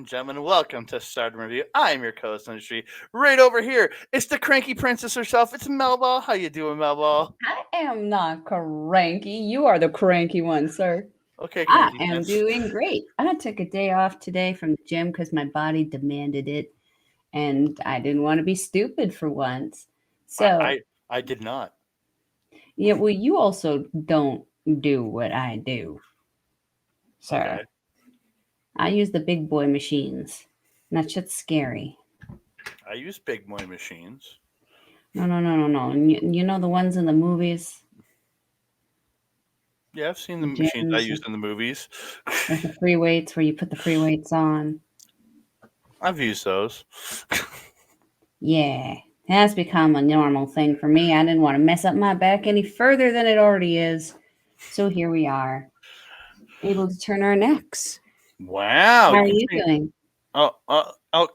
gentlemen. Welcome to Stardom Review. I am your co-host, Industry. Right over here, it's the cranky princess herself. It's Melball. How you doing, Melball? I am not cranky. You are the cranky one, sir. Okay, I cranky am prince. doing great. I took a day off today from the gym because my body demanded it, and I didn't want to be stupid for once. I, So, I, I did not. yeah, well, you also don't do what I do, sir. Okay. I use the big boy machines. And that shit's scary. I use big boy machines. No, no, no, no, no. And you know the ones in the movies, Yeah, I've seen the the machines I gyms used in the movies. with the free weights where you put the free weights on. I've used those. Yeah, it has become a normal thing for me. I didn't want to mess up my back any further than it already is. So here we are, able to turn our necks. Wow. How You are can you turn. doing?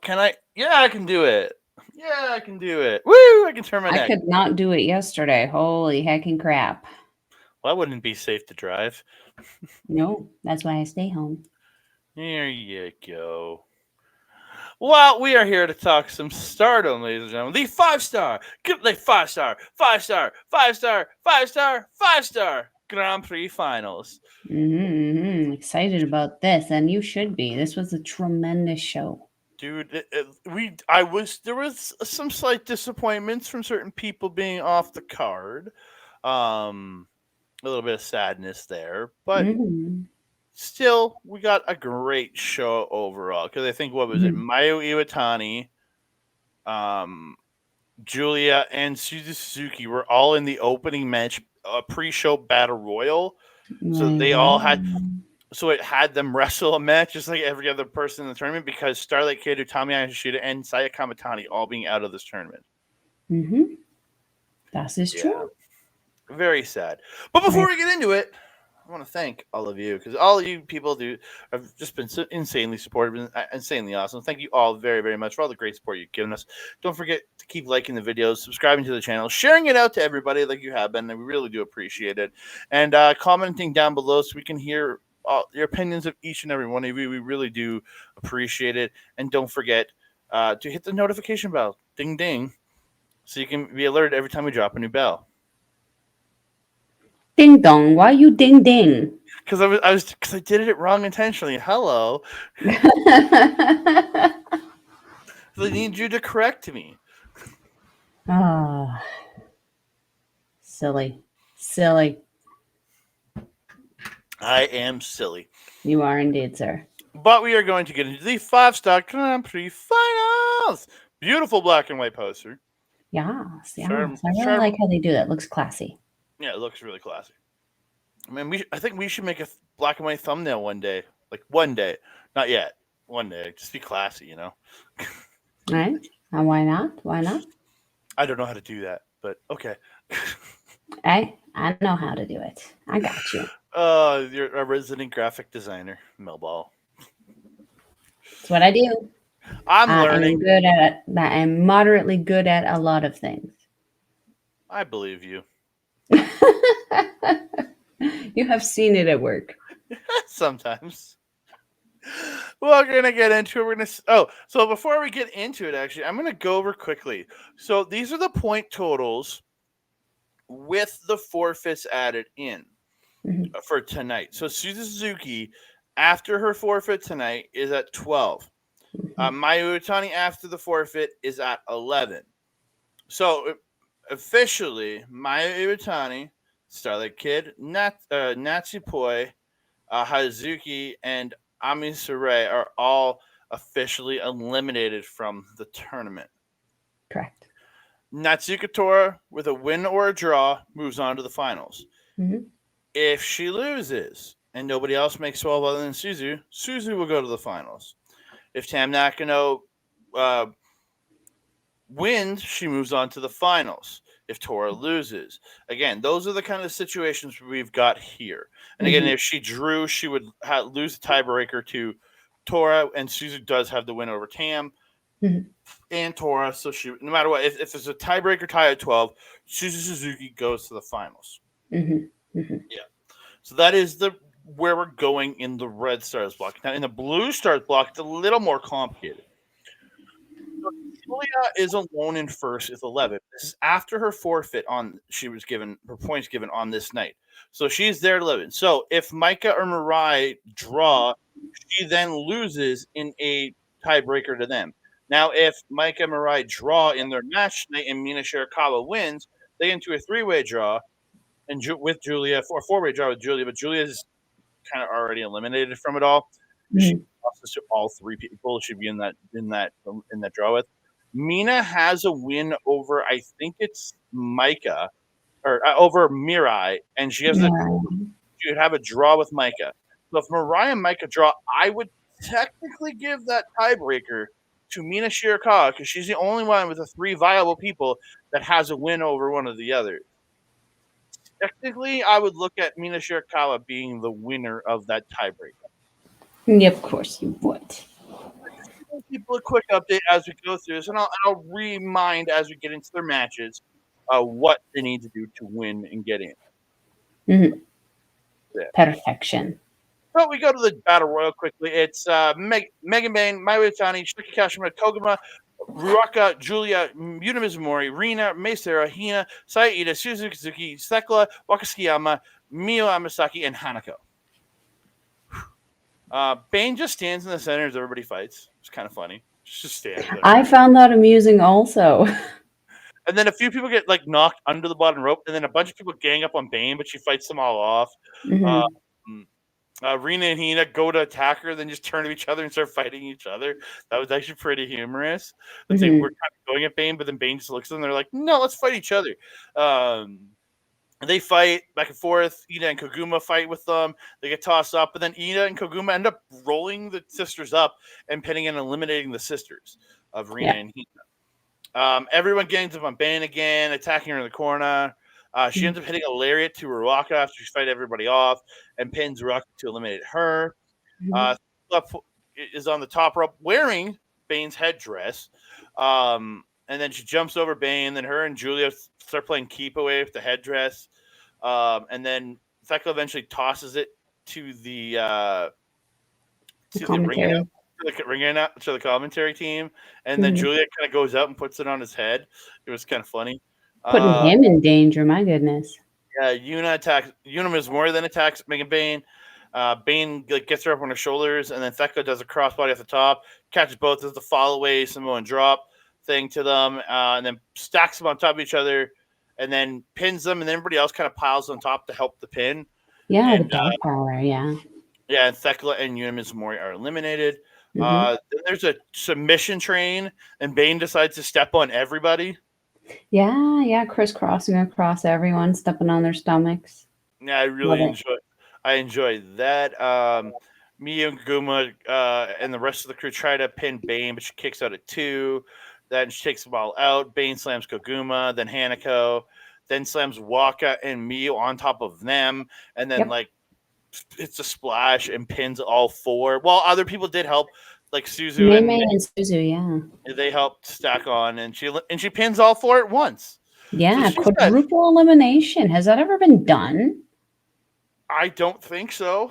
Can I? Yeah, I can do it. Yeah, I can do it. Woo! I can turn my I neck. could not do it yesterday. Holy heckin' crap. Well, that wouldn't be safe to drive. No, that's why I stay home. There you go. Well, we are here to talk some Stardom, ladies and gentlemen. The five star Grand Prix finals. Excited about this, and you should be. This was a tremendous show. Dude, there was some slight disappointments from certain people being off the card. Um, a little bit of sadness there, but hmm still, we got a great show overall. Because I think what was it, hmm Mayu Iwatani, um, Giulia and Suzuki were all in the opening match, pre-show battle royal. So They they were. all had, so it had them wrestle a match just like every other person in the tournament because Starlight Kid, Utami Yashida, and Saya Kamatani all being out of this tournament. hmm That is Yeah, true. very sad. But before Right. we get into it, I want to thank all of you because all of you people have just been so insanely supportive and insanely awesome. Thank you all very, very much for all the great support you've given us. Don't forget to keep liking the videos, subscribing to the channel, sharing it out to everybody like you have been, and we really do appreciate it. And commenting down below so we can hear your opinions of each and every one of you. We really do appreciate it. And don't forget to hit the notification bell, ding ding, so you can be alerted every time we drop a new bell. Ding dong. Why you ding ding? Because I did it wrong intentionally. Hello, so I need you to correct me. Ah, silly. Silly. I am silly. You are indeed, sir. But we are going to get into the 5 star Grand Prix finals. Beautiful black and white poster. Yes, yes. Sure, I really sure. like how they do that. Looks classy. Yeah, it looks really classy. I mean, I think we should make a black and white thumbnail one day. Like one day, not yet. One day, just be classy, you know. Right? And why not? Why not? I don't know how to do that, but okay. I know how to do it. I got you. You're a resident graphic designer, Melball. That's what I do. I'm I am learning. good at that. I'm moderately good at a lot of things. I believe you. You have seen it at work. Sometimes. Well, we're gonna get into it. So before we get into it, actually, I'm gonna go over quickly. So these are the point totals with the forfeits added in Mhm. for tonight. So Suzuki, after her forfeit tonight, is at 12. Mhm. Mayu Utani after the forfeit is at 11. So officially, Mayu Utani, Starlight Kid, Natsupoi, Hazuki, and Amisure are all officially eliminated from the tournament. Correct. Natsuka Tora, with a win or a draw, moves on to the finals. hmm If she loses and nobody else makes 12 other than Suzu will go to the finals. If Tam Nakano uh, wins, she moves on to the finals. If Tora loses, again, those are the kind of situations we've got here. And again, hmm if she drew, she would lose the tiebreaker to Tora, and Suzu does have the win over Tam hmm and Tora. So she, no matter what, if there's a tiebreaker tie at 12, Suzu Suzuki goes to the finals. hmm hmm Yeah. So that is where we're going in the red stars block. Now, in the blue stars block, it's a little more complicated. So Giulia is alone in first with 11. This is after her forfeit on she was given her points given on this night. So she's there at 11. So if Micah or Mariah draw, she then loses in a tiebreaker to them. Now, if Micah and Mariah draw in their match tonight and Mina Shirakawa wins, they get into a three-way draw and with Giulia, for a four-way draw with Giulia, but Giulia is kind of already eliminated from it all. She Mhm. loses to all three people she'd be in that draw with. Mina has a win over I think it's Micah or over Mirai, and Yeah. she would have a draw with Micah. So if Mariah and Micah draw, I would technically give that tiebreaker to Mina Shirakawa because she's the only one with the three viable people that has a win over one of the others. Technically, I would look at Mina Shirakawa being the winner of that tiebreaker. Yeah, of course you would. Give people a quick update as we go through this, and I'll remind as we get into their matches what they need to do to win and get in. Mhm. Yeah. Perfection. So we go to the battle royal quickly. It's Megan Bayne, Iwatani, Kashima, Koguma, Ruaka, Giulia, Yuna Mizumori, Rina, Seira, Hina, Iida, Suzuki, Thekla, Waka, Miyu, Amasaki, and Hanako. Bayne just stands in the center as everybody fights. It's kind of funny. Just stands there. I found that amusing also. And then a few people get like knocked under the bottom rope, and then a bunch of people gang up on Bayne, but she fights them all off. Uh, Mhm. Rina and Hina go to attack her, then just turn to each other and start fighting each other. That was actually pretty humorous. That they were Mhm. kind of going at Bayne, but then Bayne just looks at them. They're like, "No, let's fight each other." Um, and they fight back and forth. Iida and Koguma fight with them. They get tossed up, but then Iida and Koguma end up rolling the sisters up and pinning and eliminating the sisters of Rina Yeah. and Hina. Everyone gangs up on Bayne again, attacking her in the corner. She Mhm. ends up hitting a lariat to Ruaka after she fight everybody off and pins Ruaka to eliminate her. Mhm. Uh, is on the top rope wearing Bayne's headdress. And then she jumps over Bayne. Then her and Giulia start playing keep away with the headdress. And then Thekla eventually tosses it to the The to the ring commentary. to the commentary team, and then Mhm. Giulia kind of goes out and puts it on his head. It was kind of funny. Putting Uh, him in danger, my goodness. yeah, Yuna Mizumori then attacks Megan Bayne. Bayne like, gets her up on her shoulders, and then Thekla does a crossbody at the top, catches both as the fall away Samoan drop thing to them, and then stacks them on top of each other, and then pins them, and then everybody else kind of piles on top to help the pin. Yeah, the And dog power. Yeah. yeah, and Thekla and Yuna Mizumori are eliminated. Mhm. Then there's a submission train, and Bayne decides to step on everybody. Yeah, yeah, crisscrossing across everyone, stepping on their stomachs. Yeah, I Love really it. enjoy. I enjoyed that. Miyu and Koguma and the rest of the crew try to pin Bayne, but she kicks out at two. Then she takes them all out. Bayne slams Koguma, then Hanako, then slams Waka and Miyu on top of them, and then Yep. like it's a splash and pins all four. Well, other people did help, like Suzu and Maymay and Suzu, yeah. they helped stack on, and she pins all four at once. So Yeah, she's got. quadruple elimination. Has that ever been done? I don't think so.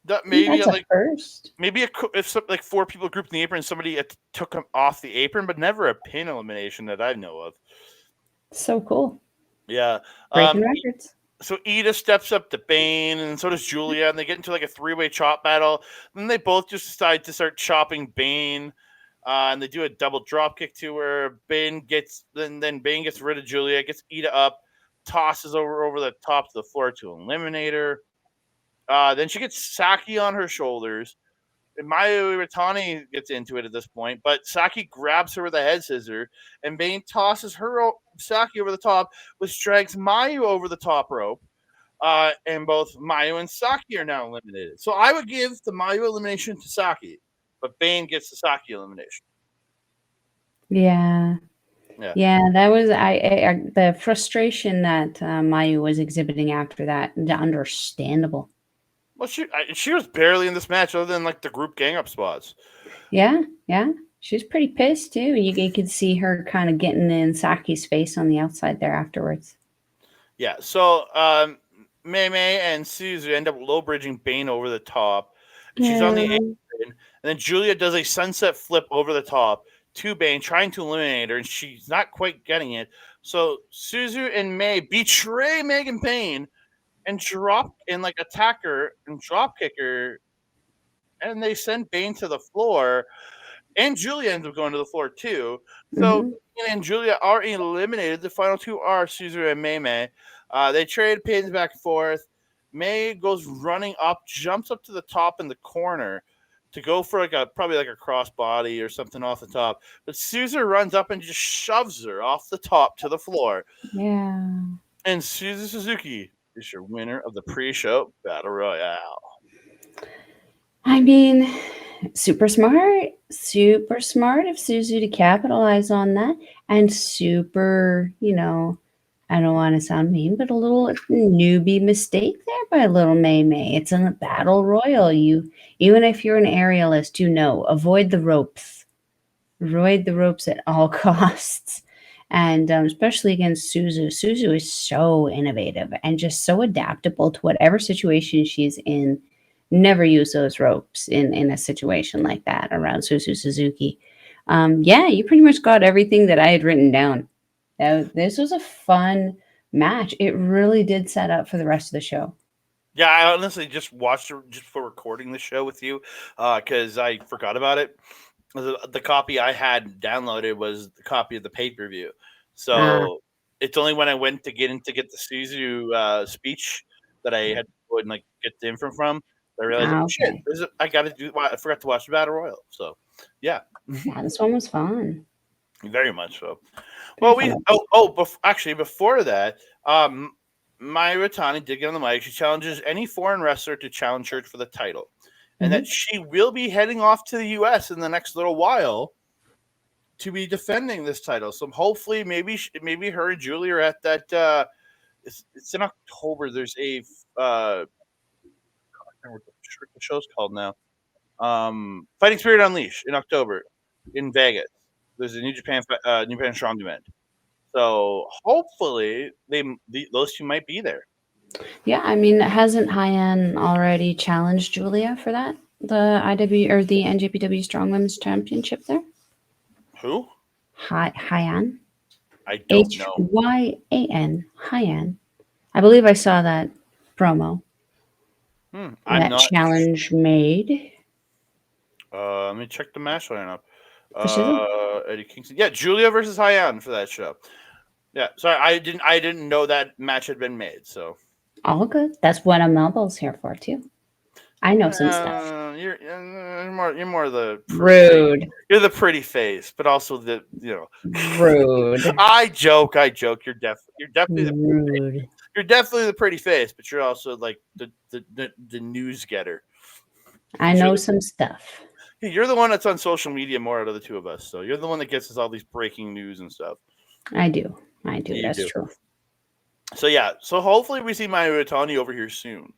That I think maybe that's a like first. maybe if like four people grouped in the apron, somebody took them off the apron, but never a pin elimination that I know of. So cool. Yeah. Breaking records. So Iida steps up to Bayne, and so does Giulia, and they get into like a three-way chop battle. Then they both just decide to start chopping Bayne, and they do a double drop kick to her. Then Bayne gets rid of Giulia, gets Iida up, tosses over the top of the floor to eliminate her. Then she gets Saki on her shoulders. And Mayu Iwatani gets into it at this point, but Saki grabs her with a head scissor, and Bayne tosses Saki over the top, which drags Mayu over the top rope. And both Mayu and Saki are now eliminated. So I would give the Mayu elimination to Saki, but Bayne gets the Saki elimination. Yeah. Yeah. Yeah, that was the frustration that Mayu was exhibiting after that. Understandable. Well, she was barely in this match other than like the group gang up spots. Yeah, yeah. She's pretty pissed too. You could see her kind of getting in Saki's face on the outside there afterwards. Yeah. So Mei Mei and Suzu end up low bridging Bayne over the top. She's on the Yeah. apron, and then Giulia does a sunset flip over the top to Bayne, trying to eliminate her, and she's not quite getting it. So Suzu and Mei betray Megan Payne and attack her and drop kick her, and they send Bayne to the floor. And Giulia ends up going to the floor too. So Hmm. Hina and Giulia are eliminated. The final two are Suzu and Mei Mei. They trade pins back and forth. Mei goes running up, jumps up to the top in the corner to go for probably like a crossbody or something off the top. But Suzu runs up and just shoves her off the top to the floor. Yeah. And Suzu Suzuki is your winner of the pre-show battle royale. I mean, super smart of Suzu to capitalize on that, and super, I don't want to sound mean, but a little newbie mistake there by little Mei Mei. It's in a battle royal. Even if you're an aerialist, avoid the ropes. Avoid the ropes at all costs. And especially against Suzu. Suzu is so innovative and just so adaptable to whatever situation she's in. Never use those ropes in a situation like that around Suzu Suzuki. Yeah, you pretty much got everything that I had written down. This was a fun match. It really did set up for the rest of the show. Yeah, I honestly just watched it just for recording the show with you because I forgot about it. The copy I had downloaded was the copy of the pay per view. Ah, So it's only when I went to get the Suzu speech that I had to go and get the info from that I realized, oh shit, okay. I got to do. I forgot to watch the Battle Royal. So yeah, Yeah, this one was fun. very much so. Very Well, fun. actually, before that, Mayu Iwatani did get on the mic. She challenges any foreign wrestler to challenge her for the title, and that Mhm. she will be heading off to the U.S. in the next little while to be defending this title. So hopefully, maybe her and Giulia are at that. It's in October. There's a I can't remember what the show's called now. Fighting Spirit Unleashed in October in Vegas. There's a New Japan Strong event. So hopefully those two might be there. Yeah, I mean, hasn't Hyan already challenged Julia for that? The IW or the NJPW Strong Women's Championship there? Who? Hyan? I don't know. Hyan. Hyan. I believe I saw that promo. I'm That not. challenge made Let me check the match lineup. for Suzu. Eddie Kingston. Yeah, Giulia versus Hyan for that show. Yeah, sorry, I didn't know that match had been made. So All good. That's what a Melbo's here for, too. I know some stuff. you're more the pretty. Rude. You're the pretty face, but also Rude. I joke. You're definitely Rude. the pretty face, but you're also like the news getter. I You're know the, some stuff. you're the one that's on social media more out of the two of us. So you're the one that gets us all these breaking news and stuff. I do. I do. You That's do. true. So yeah. So hopefully we see Mayu Iwatani over here soon.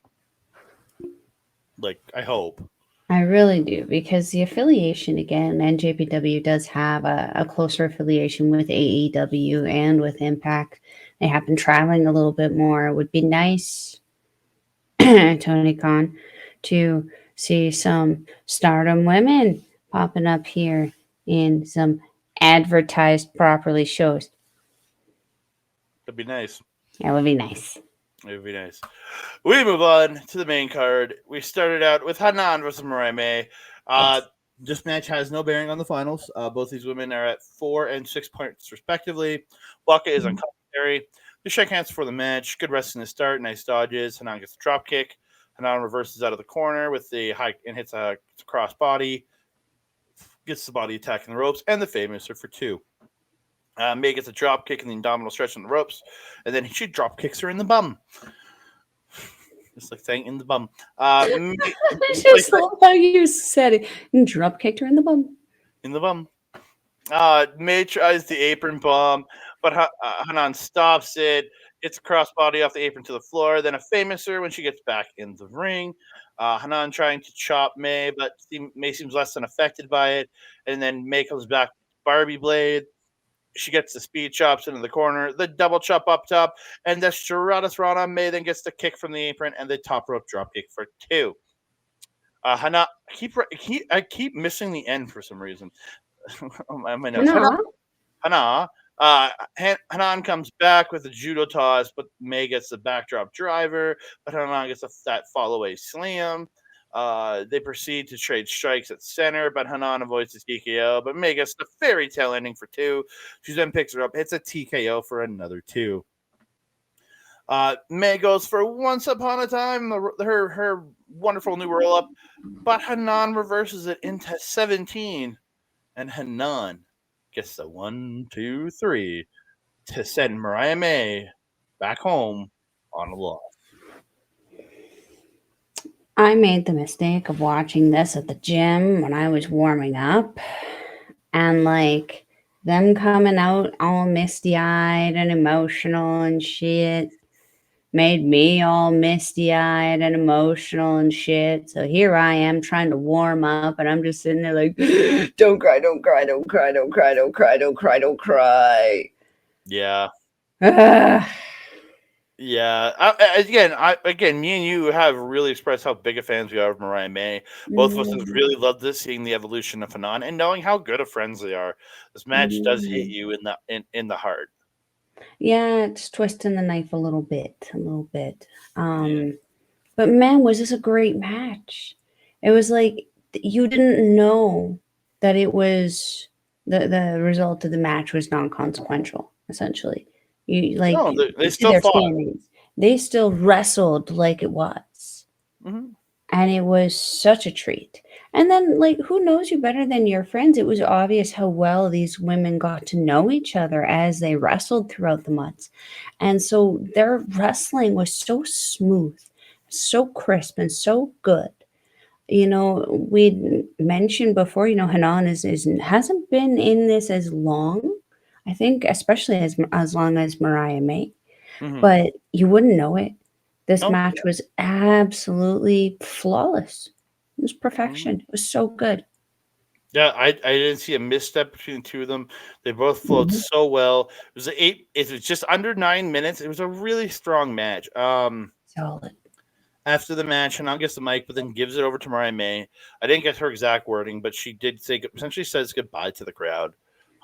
Like I hope. I really do because the affiliation again, NJPW does have a closer affiliation with AEW and with Impact. They have been traveling a little bit more. It would be nice, Tony Khan, to see some Stardom women popping up here in some advertised properly shows. That'd be nice. That would be nice. It would be nice. We move on to the main card. We started out with Hanan versus Mariah. Yes. This match has no bearing on the finals. Both these women are at 4 and 6 points respectively. Waka is on commentary. They shake hands for the match. Good wrestling to start. Nice dodges. Hanan gets a drop kick. Hanan reverses out of the corner with the high and hits a cross body. Gets the body attack in the ropes and the famous for 2. May gets a drop kick in the abdominal stretch on the ropes, and then she drop kicks her in the bum. Just like saying in the bum. I just love how you said it. And drop kicked her in the bum. In the bum. May tries the apron bomb, but Hanan stops it. Gets a crossbody off the apron to the floor. Then a famouser when she gets back in the ring. Hanan trying to chop May, but May seems less than affected by it. And then May comes back with Barbie Blade. She gets the speed chops into the corner, the double chop up top, and the Shiradas Rana May then gets the kick from the apron and the top rope drop kick for 2. Hana, I keep missing the end for some reason. On my notes. No. Hana. Hanan comes back with a judo toss, but May gets the backdrop driver, but Hanan gets that fall away slam. They proceed to trade strikes at center, but Hanan avoids the TKO, but May gets the fairy tale ending for 2. She then picks her up, hits a TKO for another 2. May goes for once upon a time, her wonderful new roll up, but Hanan reverses it into 17, and Hanan gets the 1, 2, 3 to send Mariah May back home on a loss. I made the mistake of watching this at the gym when I was warming up, and like them coming out all misty eyed and emotional and shit made me all misty eyed and emotional and shit. So here I am trying to warm up, and I'm just sitting there like, don't cry, don't cry, don't cry, don't cry, don't cry, don't cry, don't cry. Yeah. Ah. Yeah. Again, me and you have really expressed how big a fans we are of Mariah May. Both of us have really loved this, seeing the evolution of Hanan and knowing how good of friends they are. This match does hit you in the heart. Yeah, it's twisting the knife a little bit, a little bit. But man, was this a great match? It was like you didn't know that it was the result of the match was non-consequential. Essentially, you like No, they you see still their fought. standings. They still wrestled like it was, Mhm. and it was such a treat. And then, like, who knows you better than your friends? It was obvious how well these women got to know each other as they wrestled throughout the months. And so their wrestling was so smooth, so crisp, and so good. You know, we mentioned before, Hanan is hasn't been in this as long. I think, especially as long as Mariah May, Mhm. but you wouldn't know it. This No. match was absolutely flawless. It was Mhm. perfection. It was so good. Yeah, I didn't see a misstep between the two of them. They both flowed Mhm. so well. It was just under 9 minutes. It was a really strong match. Solid. After the match, Hanan gets the mic, but then gives it over to Mariah May. I didn't get her exact wording, but she did say essentially says goodbye to the crowd,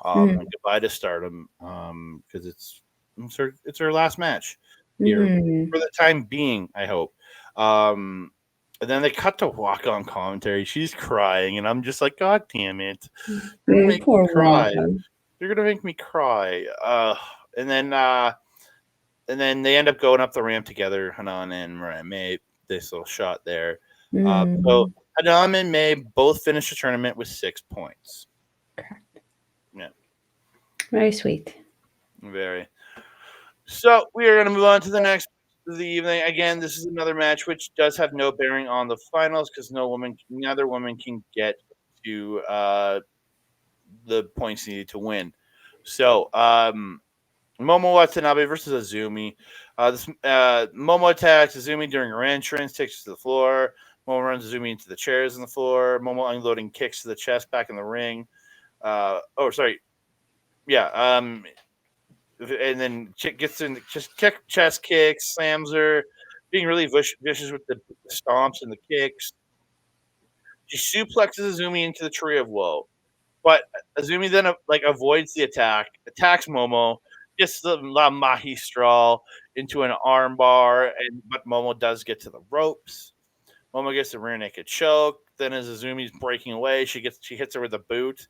and goodbye to Stardom, because it's her last match here Mhm. for the time being. I hope. Um, and then they cut to Waka on commentary. She's crying, and I'm just like, God damn it! You're gonna make me Poor cry. Waka. You're gonna make me cry. And then they end up going up the ramp together, Hanan and Mariah May. This little shot there. So Mhm. Hanan and May both finished the tournament with 6 points. Yeah, Very sweet. very. So we are going to move on to the next of the evening. Again, this is another match which does have no bearing on the finals because neither woman can get to the points needed to win. So Momo Watanabe versus Azumi. Momo attacks Azumi during her entrance, takes her to the floor. Momo runs Azumi into the chairs on the floor. Momo unloading kicks to the chest back in the ring. Oh, sorry. Yeah. And then gets in, just chest kicks, slams her, being really vicious with the stomps and the kicks. She suplexes Azumi into the tree of woe. But Azumi then avoids the attack, attacks Momo, gets the La Magistral into an armbar, but Momo does get to the ropes. Momo gets the rear naked choke. Then as Azumi's breaking away, she hits her with a boot.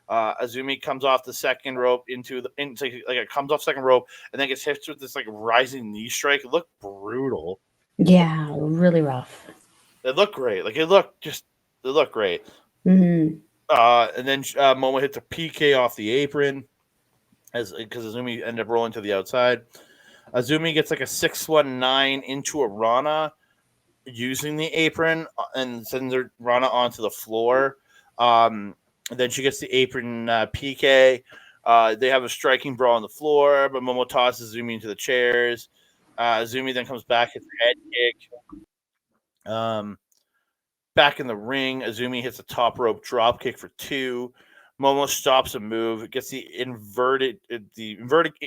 Azumi comes off the second rope it comes off second rope and then gets hit with this rising knee strike. It looked brutal. Yeah, really rough. It looked great. It looked great. Mhm. And then Momo hits a PK off the apron because Azumi ended up rolling to the outside. Azumi gets like a 619 into a Rana using the apron and sends her Rana onto the floor. Then she gets the apron PK. They have a striking brawl on the floor, but Momo tosses Azumi into the chairs. Azumi then comes back, hits a head kick. Back in the ring, Azumi hits a top rope drop kick for 2. Momo stops a move, gets the inverted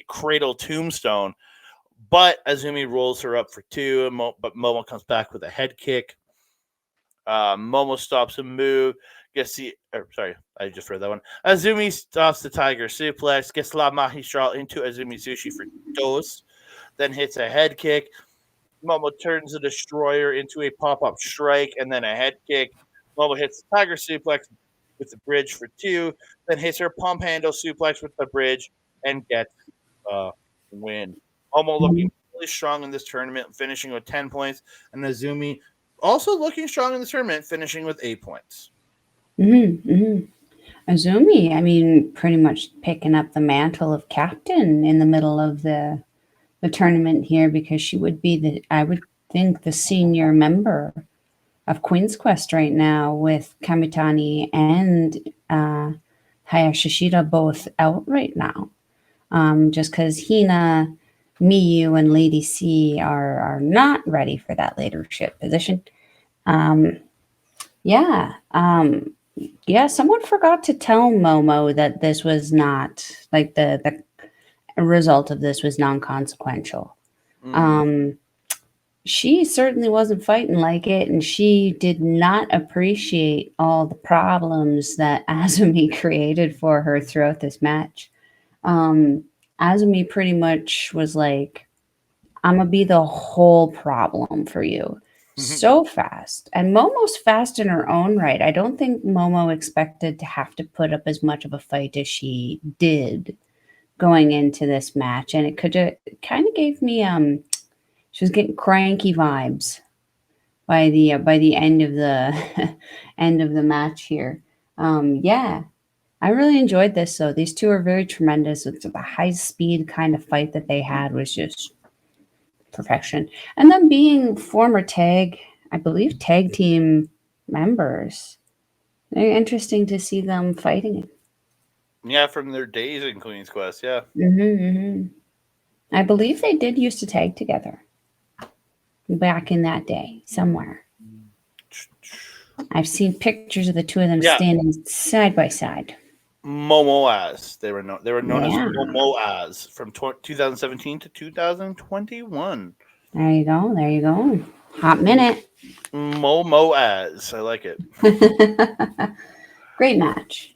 cradle tombstone, but Azumi rolls her up for two. But Momo comes back with a head kick. Momo stops a move. Sorry, I just read that one. Azumi stops the tiger suplex. Gets La Magistral into Azumi Sushi for dos. Then hits a head kick. Momo turns the destroyer into a pop-up strike and then a head kick. Momo hits the tiger suplex with the bridge for two. Then hits her pump handle suplex with the bridge and gets a win. Momo looking Mhm. really strong in this tournament, finishing with 10 points. And Azumi also looking strong in the tournament, finishing with 8 points. Mhm. Azumi, I mean, pretty much picking up the mantle of captain in the middle of the tournament here because she would be I would think, the senior member of Queen's Quest right now with Kamitani and Hayashishida both out right now. Just because Hina, Miyu, and Lady C are not ready for that leadership position. Um, yeah. Yeah, someone forgot to tell Momo that this was not like the result of this was non-consequential. Mm. Um, she certainly wasn't fighting like it, and she did not appreciate all the problems that Azumi created for her throughout this match. Um, Azumi pretty much was like, I'm gonna be the whole problem for you. So fast. And Momo's fast in her own right. I don't think Momo expected to have to put up as much of a fight as she did going into this match. And it could have kind of gave me she was getting cranky vibes by the end of the end of the match here. Yeah, I really enjoyed this though. These two are very tremendous. It's the high speed kind of fight that they had was just perfection. And then being former I believe tag team members. Very interesting to see them fighting. Yeah, from their days in Queen's Quest. Yeah. Hmm. I believe they did used to tag together back in that day somewhere. I've seen pictures of the two of them Yeah. standing side by side. Momoaz. They were known as Yeah, Momoaz from 2017 to 2021. there you go. There you go. Hot minute. Momoaz. I like it. Great match.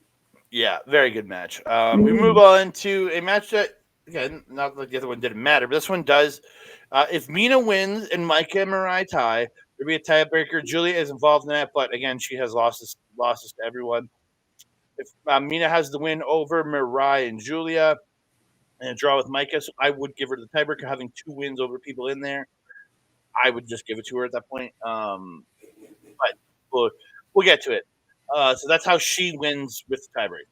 Yeah, very good match. We move Mhm. on to a match that, again, not like the other one didn't matter, but this one does. If Mina wins and Micah and Mariah tie, there'll be a tiebreaker. Giulia is involved in that, but again, she has losses to everyone. If Mina has the win over Mariah and Giulia and a draw with Micah, so I would give her the tiebreaker, having two wins over people in there. I would just give it to her at that point. But we'll get to it. So that's how she wins with the tiebreaker.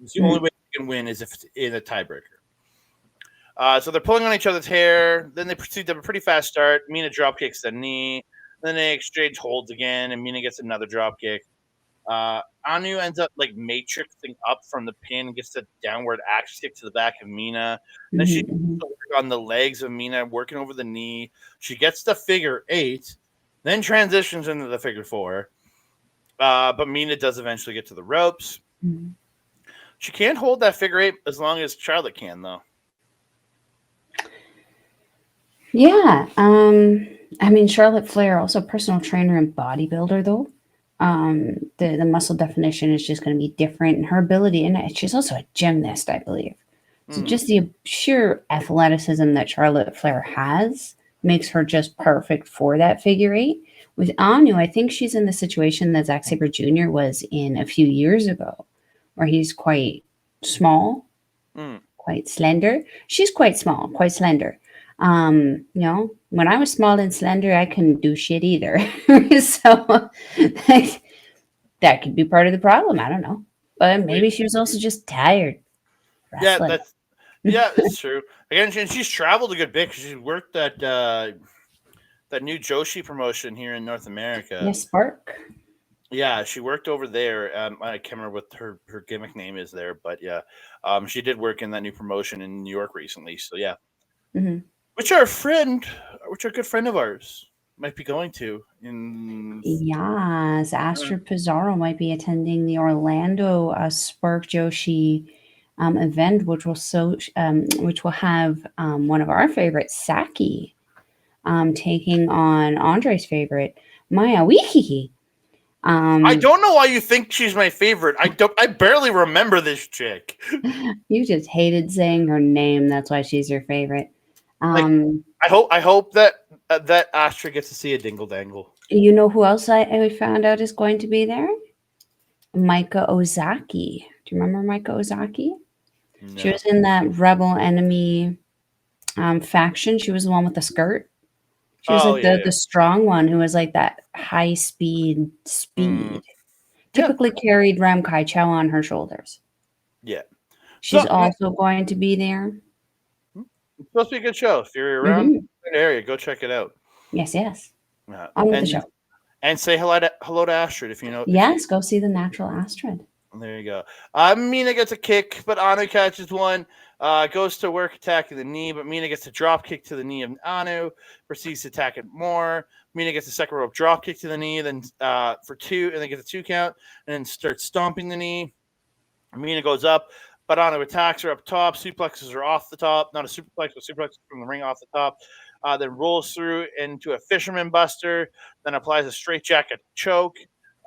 It's the only Mm. way you can win is if it's in a tiebreaker. So they're pulling on each other's hair. Then they proceed to have a pretty fast start. Mina drop kicks the knee. Then they exchange holds again, and Mina gets another drop kick. Anu ends up like matrixing up from the pin and gets the downward axe kick to the back of Mina. Then she Mhm, mhm. work on the legs of Mina, working over the knee. She gets the figure eight, then transitions into the figure four. But Mina does eventually get to the ropes. Mhm. She can't hold that figure eight as long as Charlotte can, though. Yeah. I mean, Charlotte Flair, also personal trainer and bodybuilder, though. The muscle definition is just going to be different, and her ability, and she's also a gymnast, I believe. So Mm. just the sheer athleticism that Charlotte Flair has makes her just perfect for that figure eight. With Anu, I think she's in the situation that Zack Sabre Jr. was in a few years ago, where he's quite small, Mm. quite slender. She's quite small, quite slender. When I was small and slender, I couldn't do shit either. So that could be part of the problem. I don't know. But maybe she was also just tired Yeah, wrestling. it's true. Again, she's traveled a good bit because she's worked that new Joshi promotion here in North America. Yes, Spark. Yeah, she worked over there. I can't remember what her gimmick name is there, but yeah, she did work in that new promotion in New York recently. So yeah, Hmm. which are a friend, which are a good friend of ours. might be going to in. Yes, Astrid Pizarro might be attending the Orlando Spark Joshi event, which will have one of our favorites, Saki, taking on Andre's favorite, Maya Wiki. I Um, don't know why you think she's my favorite. I don't. I barely remember this chick. you just hated saying her name. That's why she's your favorite. Like, Um, I hope that Astra gets to see a dingle dangle. you know who else I found out is going to be there? Micah Ozaki. Do you remember Micah Ozaki? She No. was in that Rebel Enemy faction. She was the one with the skirt. She was Oh like yeah, the yeah. strong one who was like that high Mm, speed. yeah, Typically carried Ram Kai Chow on her shoulders. yeah. She's So also going to be there. it's supposed to be a good show. If you're around Hmm. the area, go check it out. Yes, yes. Uh, On with the and show. and say hello to Astrid if you know if you. Yes, go see the natural Astrid. There you go. Mina gets a kick, but Anu catches one. Goes to work attacking the knee, but Mina gets a drop kick to the knee of Anu. Proceeds to attack it more. Mina gets a second rope drop kick to the knee, then for two, and then gets a 2 count, and then starts stomping the knee. Mina goes up, but Anu attacks her up top. Suplexes her off the top. Not a superplex, but suplexes from the ring off the top. Then rolls through into a fisherman buster. Then applies a straight jacket choke.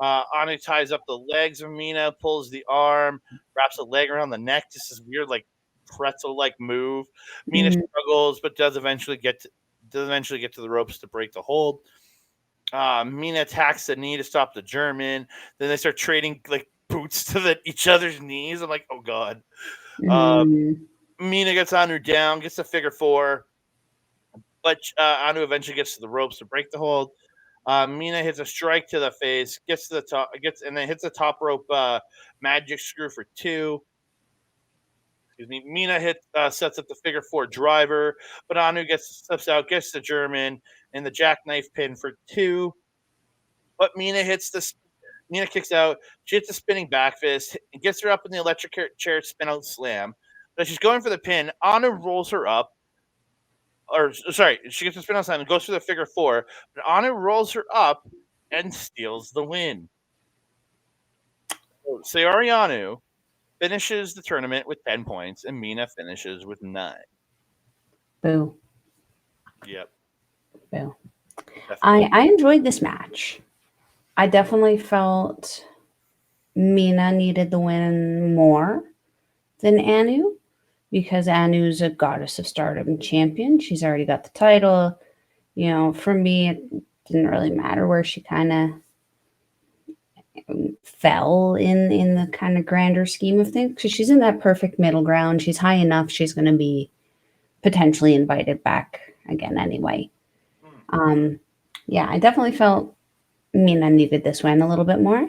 Anu ties up the legs of Mina, pulls the arm, wraps a leg around the neck. Just this weird, like pretzel-like move. Mina Mm, struggles, but does eventually get to the ropes to break the hold. Mina attacks the knee to stop the German. Then they start trading like boots to each other's knees. I'm like, oh god. Uh, mm, Mina gets Anu down, gets the figure four, but Anu eventually gets to the ropes to break the hold. Mina hits a strike to the face, gets to the top, gets and then hits the top rope magic screw for two. Excuse me. Sets up the figure four driver, but Anu steps out, gets the German and the jackknife pin for two. But Mina kicks out. She hits a spinning back fist, and gets her up in the electric chair spin out slam. But she's going for the pin. Anu rolls her up, or sorry, she gets the spin out slam and goes for the figure four. But Anu rolls her up and steals the win. So Saori Anu finishes the tournament with 10 points, and Mina finishes with 9. boo, Yep, boo. definitely. I enjoyed this match. I definitely felt Mina needed the win more than Anu because Anu's a goddess of stardom champion. She's already got the title. For me, it didn't really matter where she kind of fell in the kind of grander scheme of things because she's in that perfect middle ground. She's high enough. She's going to be potentially invited back again anyway. Hmm. Yeah, I definitely felt Mina needed this win a little bit more.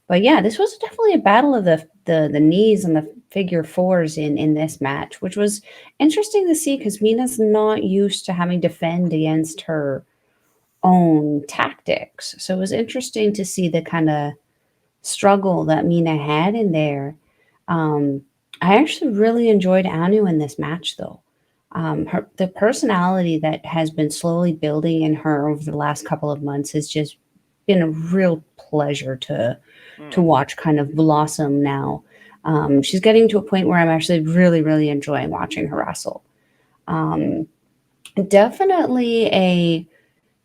But yeah, this was definitely a battle of the knees and the figure fours in this match, which was interesting to see because Mina's not used to having to defend against her own tactics. So it was interesting to see the kind of struggle that Mina had in there. Um, I actually really enjoyed Anu in this match, though. The personality that has been slowly building in her over the last couple of months has just been a real pleasure to Hmm. watch kind of blossom now. She's getting to a point where I'm actually really, really enjoying watching her wrestle. Um, Definitely a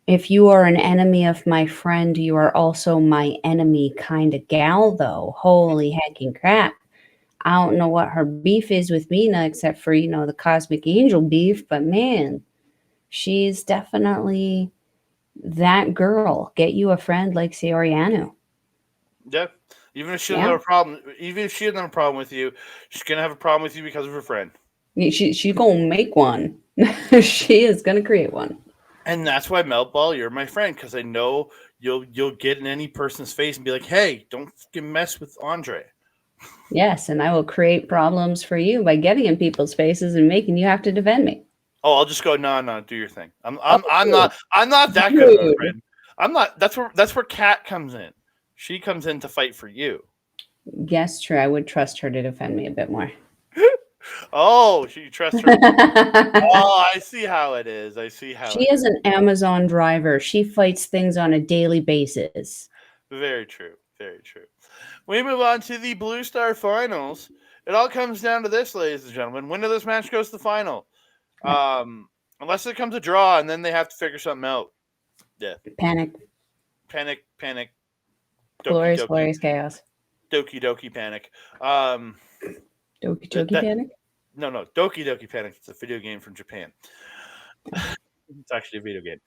if you are an enemy of my friend, you are also my enemy kind of gal, though. Holy hecking crap. I don't know what her beef is with Mina except for, the cosmic angel beef, but man, she's definitely that girl. Get you a friend like Saoriano. Yep. Yeah. Even if she doesn't have a problem with you, she's gonna have a problem with you because of her friend. She's gonna make one. She is gonna create one. And that's why Meltball, you're my friend, because I know you'll get in any person's face and be like, "Hey, don't fucking mess with Andre." Yes, and I will create problems for you by getting in people's faces and making you have to defend me. Oh, I'll just go, no, no, do your thing. I'm Oh, I'm I'm good. not I'm not that good of a Good. friend. I'm not. That's where Kat comes in. She comes in to fight for you. Yes, true. I would trust her to defend me a bit more. Oh, you trust her? Oh, I see how it is. I see how She it is is. an Amazon driver. She fights things on a daily basis. Very true. Very true. We move on to the Blue Star Finals. It all comes down to this, ladies and gentlemen. Winner of this match goes to the final. Yeah. Unless it comes a draw, and then they have to figure something out. Yeah. Panic. Panic, panic, doki Glorious, doki, glorious chaos. doki doki panic. Um, Doki that, Doki that Panic? no, Doki Doki Panic. It's a video game from Japan. It's actually a video game.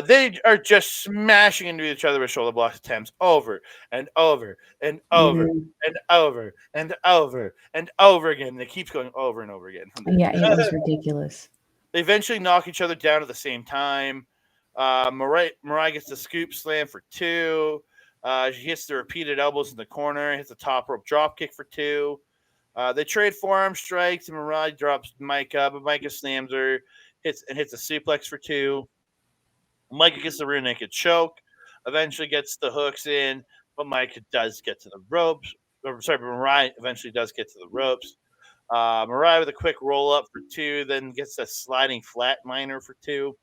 They are just smashing into each other with shoulder block attempts over and over and over Mhm. and over and over and over again. It keeps going over and over again from there. Yeah, it was ridiculous. They eventually knock each other down at the same time. Mariah gets the scoop slam for two. She hits the repeated elbows in the corner, hits the top rope drop kick for two. They trade forearm strikes, and Mariah drops Micah, but Micah slams her, hits a suplex for two. Micah gets the rear naked choke, eventually gets the hooks in, but Micah does get to the ropes. Sorry, but Mariah eventually does get to the ropes. Mariah with a quick roll up for two, then gets a sliding flatliner for two.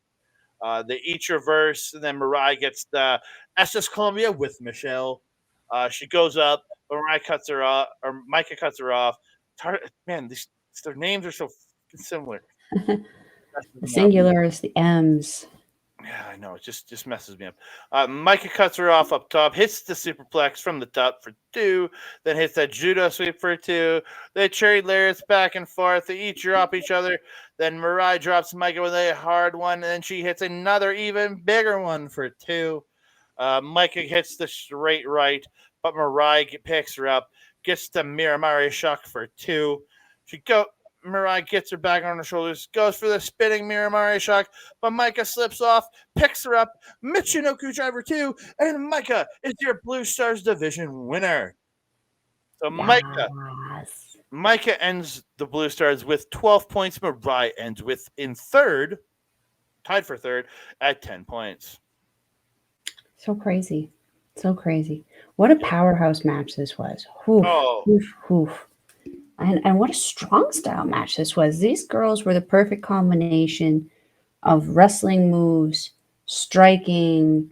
They each reverse, and then Mariah gets the SS Columbia with Michelle. She goes up, but Mariah cuts her off, or Micah cuts her off. Man, their names are so similar. The Messes me up. singular is the M's. Yeah, I know. It just messes me up. Micah cuts her off up top, hits the superplex from the top for two, then hits that judo sweep for two. They trade layers back and forth. They each drop each other. Then Mariah drops Micah with a hard one, and then she hits another even bigger one for two. Micah hits the straight right, but Mariah picks her up, gets the Miramari shock for two. She go Mariah gets her back on her shoulders, goes for the spinning Miramari shock, but Micah slips off, picks her up, Michinoku driver two, and Micah is your Blue Stars division winner. So Yes. Micah ends the Blue Stars with 12 points. Mariah ends with in third, tied for third at 10 points. So crazy. So crazy. What a Yeah. powerhouse match this was. Hoof, Oh, hoof, hoof. And what a strong style match this was. These girls were the perfect combination of wrestling moves, striking,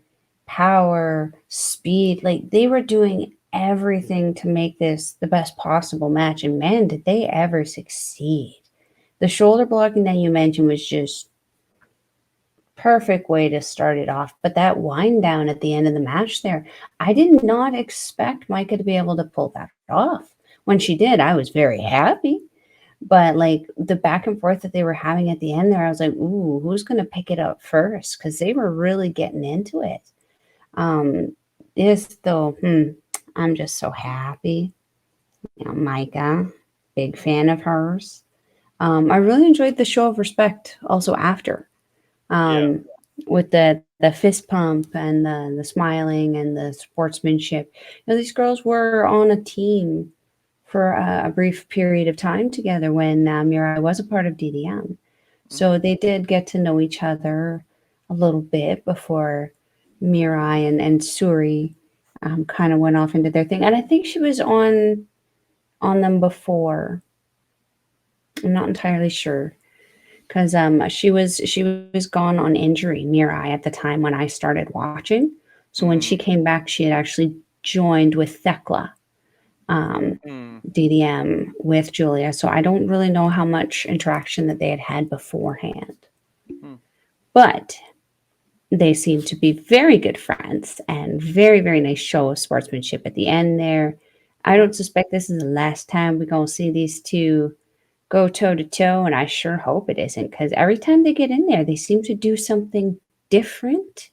power, speed. Like they were doing everything to make this the best possible match. And man, did they ever succeed. The shoulder blocking that you mentioned was just perfect way to start it off. But that wind down at the end of the match there, I did not expect Micah to be able to pull that off. When she did, I was very happy. But like the back and forth that they were having at the end there, I was like, ooh, who's gonna pick it up first? Because they were really getting into it. Um, this though, I'm just so happy. Micah, big fan of hers. I really enjoyed the show of respect also after. yeah. Um, with the fist pump and the smiling and the sportsmanship. These girls were on a team for a brief period of time together when Mirai was a part of DDM. Mm-hmm. So they did get to know each other a little bit before Mirai and Suri kind of went off into their thing. And I think she was on them before. I'm not entirely sure because she was gone on injury, Mirai, at the time when I started watching. So when she came back, she had actually joined with Thekla. Um, Mm-hmm. DDM with Giulia, so I don't really know how much interaction that they had had beforehand. But they seem to be very good friends and very, very nice show of sportsmanship at the end there. I don't suspect this is the last time we're going to see these two go toe to toe, and I sure hope it isn't because every time they get in there, they seem to do something different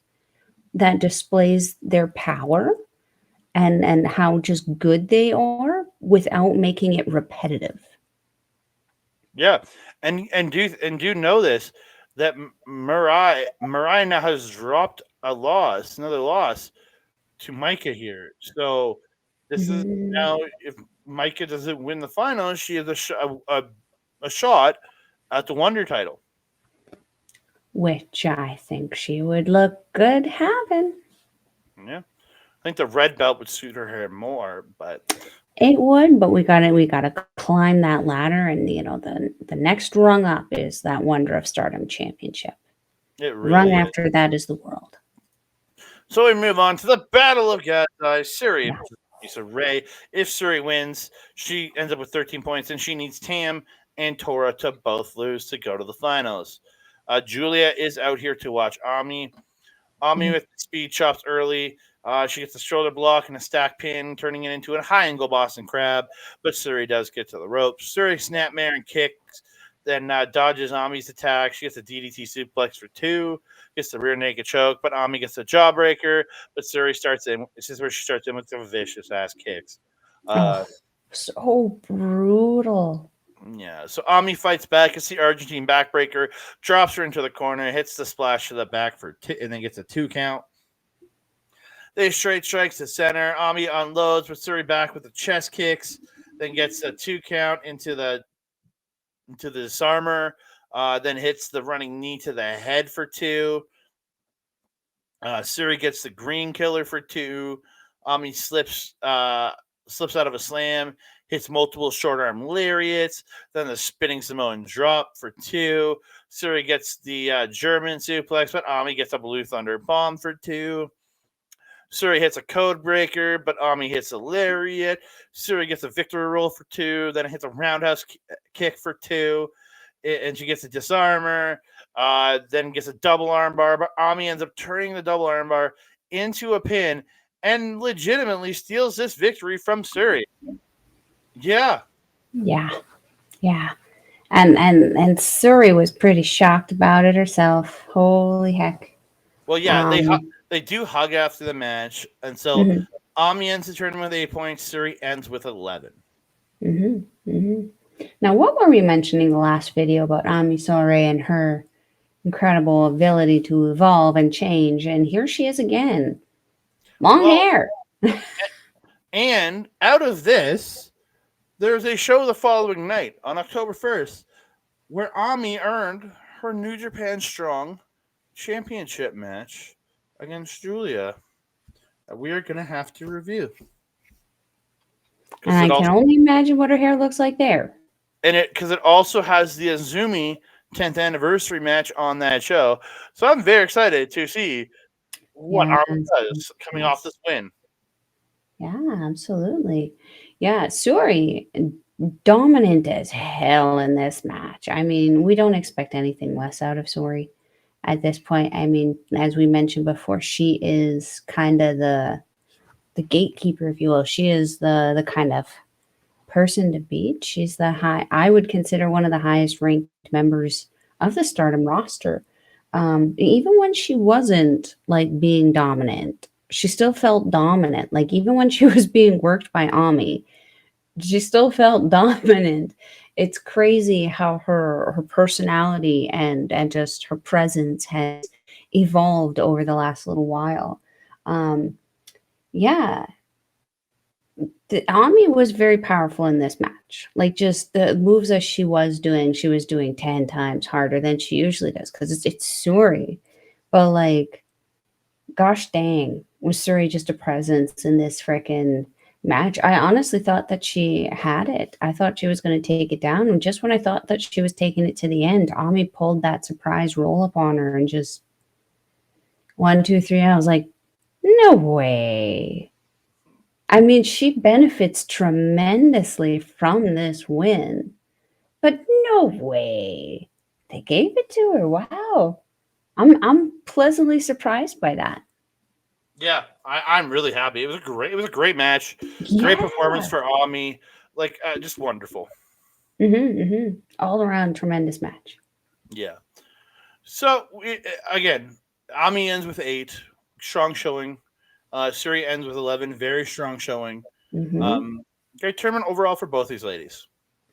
that displays their power and how just good they are without making it repetitive. Yeah, and do you know this that Mariah now has dropped another loss to Micah here. So this is Mhm. now if Micah doesn't win the final, she has a shot at the Wonder title. Which I think she would look good having. Yeah, I think the red belt would suit her hair more, but It would, but we gotta climb that ladder, and the next rung up is that Wonder of Stardom Championship. It Rung really is. after that is the world. So we move on to the Battle of Gadai, Suri Yeah. versus Lisa Ray. If Suri wins, she ends up with 13 points, and she needs Tam and Tora to both lose to go to the finals. Giulia is out here to watch Ami. Ami Mhm. with speed chops early. She gets a shoulder block and a stack pin, turning it into a high angle Boston Crab. But Suri does get to the ropes. Suri snapmare and kicks, then dodges Ami's attack. She gets a DDT suplex for two, gets the rear naked choke, but Ami gets a jawbreaker. But Suri starts in. This is where she starts in with the vicious ass kicks. Uh, Oh, so brutal. yeah, so Ami fights back. It's the Argentine backbreaker, drops her into the corner, hits the splash to the back for and then gets a 2 count. They straight strikes to center. Ami unloads with Suri back with the chest kicks, then gets a 2 count into the disarmer. Then hits the running knee to the head for two. Suri gets the green killer for two. Ami slips out of a slam, hits multiple short arm lariats, then the spinning Samoan drop for two. Suri gets the German suplex, but Ami gets a Blue Thunder bomb for two. Suri hits a code breaker, but Ami hits a lariat. Suri gets a victory roll for two, then hits a roundhouse kick for two, and she gets a disarmer. Then gets a double armbar, but Ami ends up turning the double armbar into a pin and legitimately steals this victory from Suri. Yeah. Yeah, yeah. And Suri was pretty shocked about it herself. Holy heck. Well, yeah, Um, they do hug after the match, and so mhm, Ami ends the tournament with 8 points. Suri ends with 11. mhm, mhm. Now, what were we mentioning the last video about Amisore and her incredible ability to evolve and change? And here she is again. Long Well, hair. and out of this, there's a show the following night on October 1st where Ami earned her New Japan Strong Championship match against Giulia that we are going to have to review. And Because I it can also only imagine what her hair looks like there. it also has the Azumi 10th anniversary match on that show. So I'm very excited to see what Yes, Ami does coming off yes. this win. Yeah, absolutely. Yeah, Suri, dominant as hell in this match. I mean, we don't expect anything less out of Suri at this point. I mean, as we mentioned before, she is kind of the gatekeeper, if you will. She is the kind of person to beat. She's the high. I would consider one of the highest ranked members of the Stardom roster. Even when she wasn't like being dominant, she still felt dominant. Like even when she was being worked by Ami, she still felt dominant. It's crazy how her personality and just her presence has evolved over the last little while. Um, yeah, the Ami was very powerful in this match. Like just the moves that she was doing 10 times harder than she usually does because it's Suri. But like, gosh dang, was Suri just a presence in this freaking match? I honestly thought that she had it. I thought she was going to take it down. And just when I thought that she was taking it to the end, Ami pulled that surprise roll up on her and just one, two, three. I was like, no way. I mean, she benefits tremendously from this win, but no way. They gave it to her. Wow. I'm pleasantly surprised by that. Yeah, I'm really happy. It was a great match, great Yeah. performance for Ami, like just wonderful. All around tremendous match. Yeah. So again, Ami ends with 8, strong showing. Suri ends with 11, very strong showing. hmm Um, Great tournament overall for both these ladies.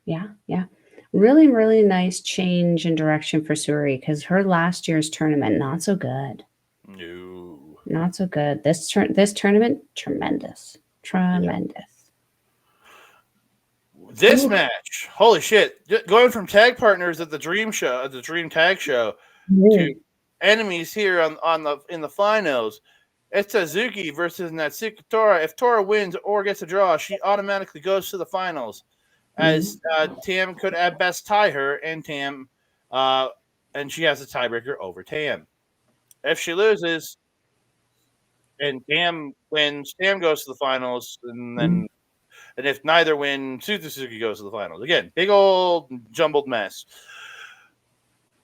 Yeah, yeah. Really, really nice change in direction for Suri because her last year's tournament not so good. No. Not so good. This tournament tremendous, Yeah. tremendous. This Ooh. match, holy shit! Going from tag partners at the Dream Show, at the Dream Tag Show, to Mhm. enemies here on the in the finals. It's Suzuki versus Natsuki Tora. If Tora wins or gets a draw, she automatically goes to the finals. Mhm. As Tam could at best tie her, uh, and she has a tiebreaker over Tam. If she loses and Tam wins, Tam goes to the finals, Mhm. and if neither win, Suzuki goes to the finals. Again, big old jumbled mess.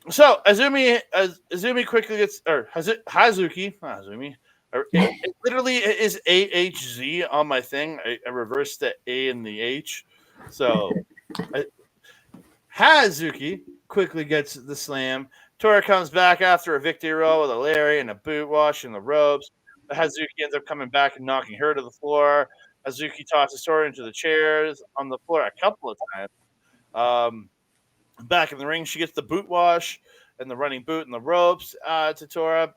So Azumi quickly gets or Hazuki, not Azumi. It literally is AHZ on my thing. I reversed the A and the H. So Hazuki quickly gets the slam. Tora comes back after a victory roll with a Larry and a boot wash in the ropes. Hazuki ends up coming back and knocking her to the floor. Hazuki tosses Tora into the chairs on the floor a couple of times. Um, Back in the ring, she gets the boot wash and the running boot and the ropes to Tora,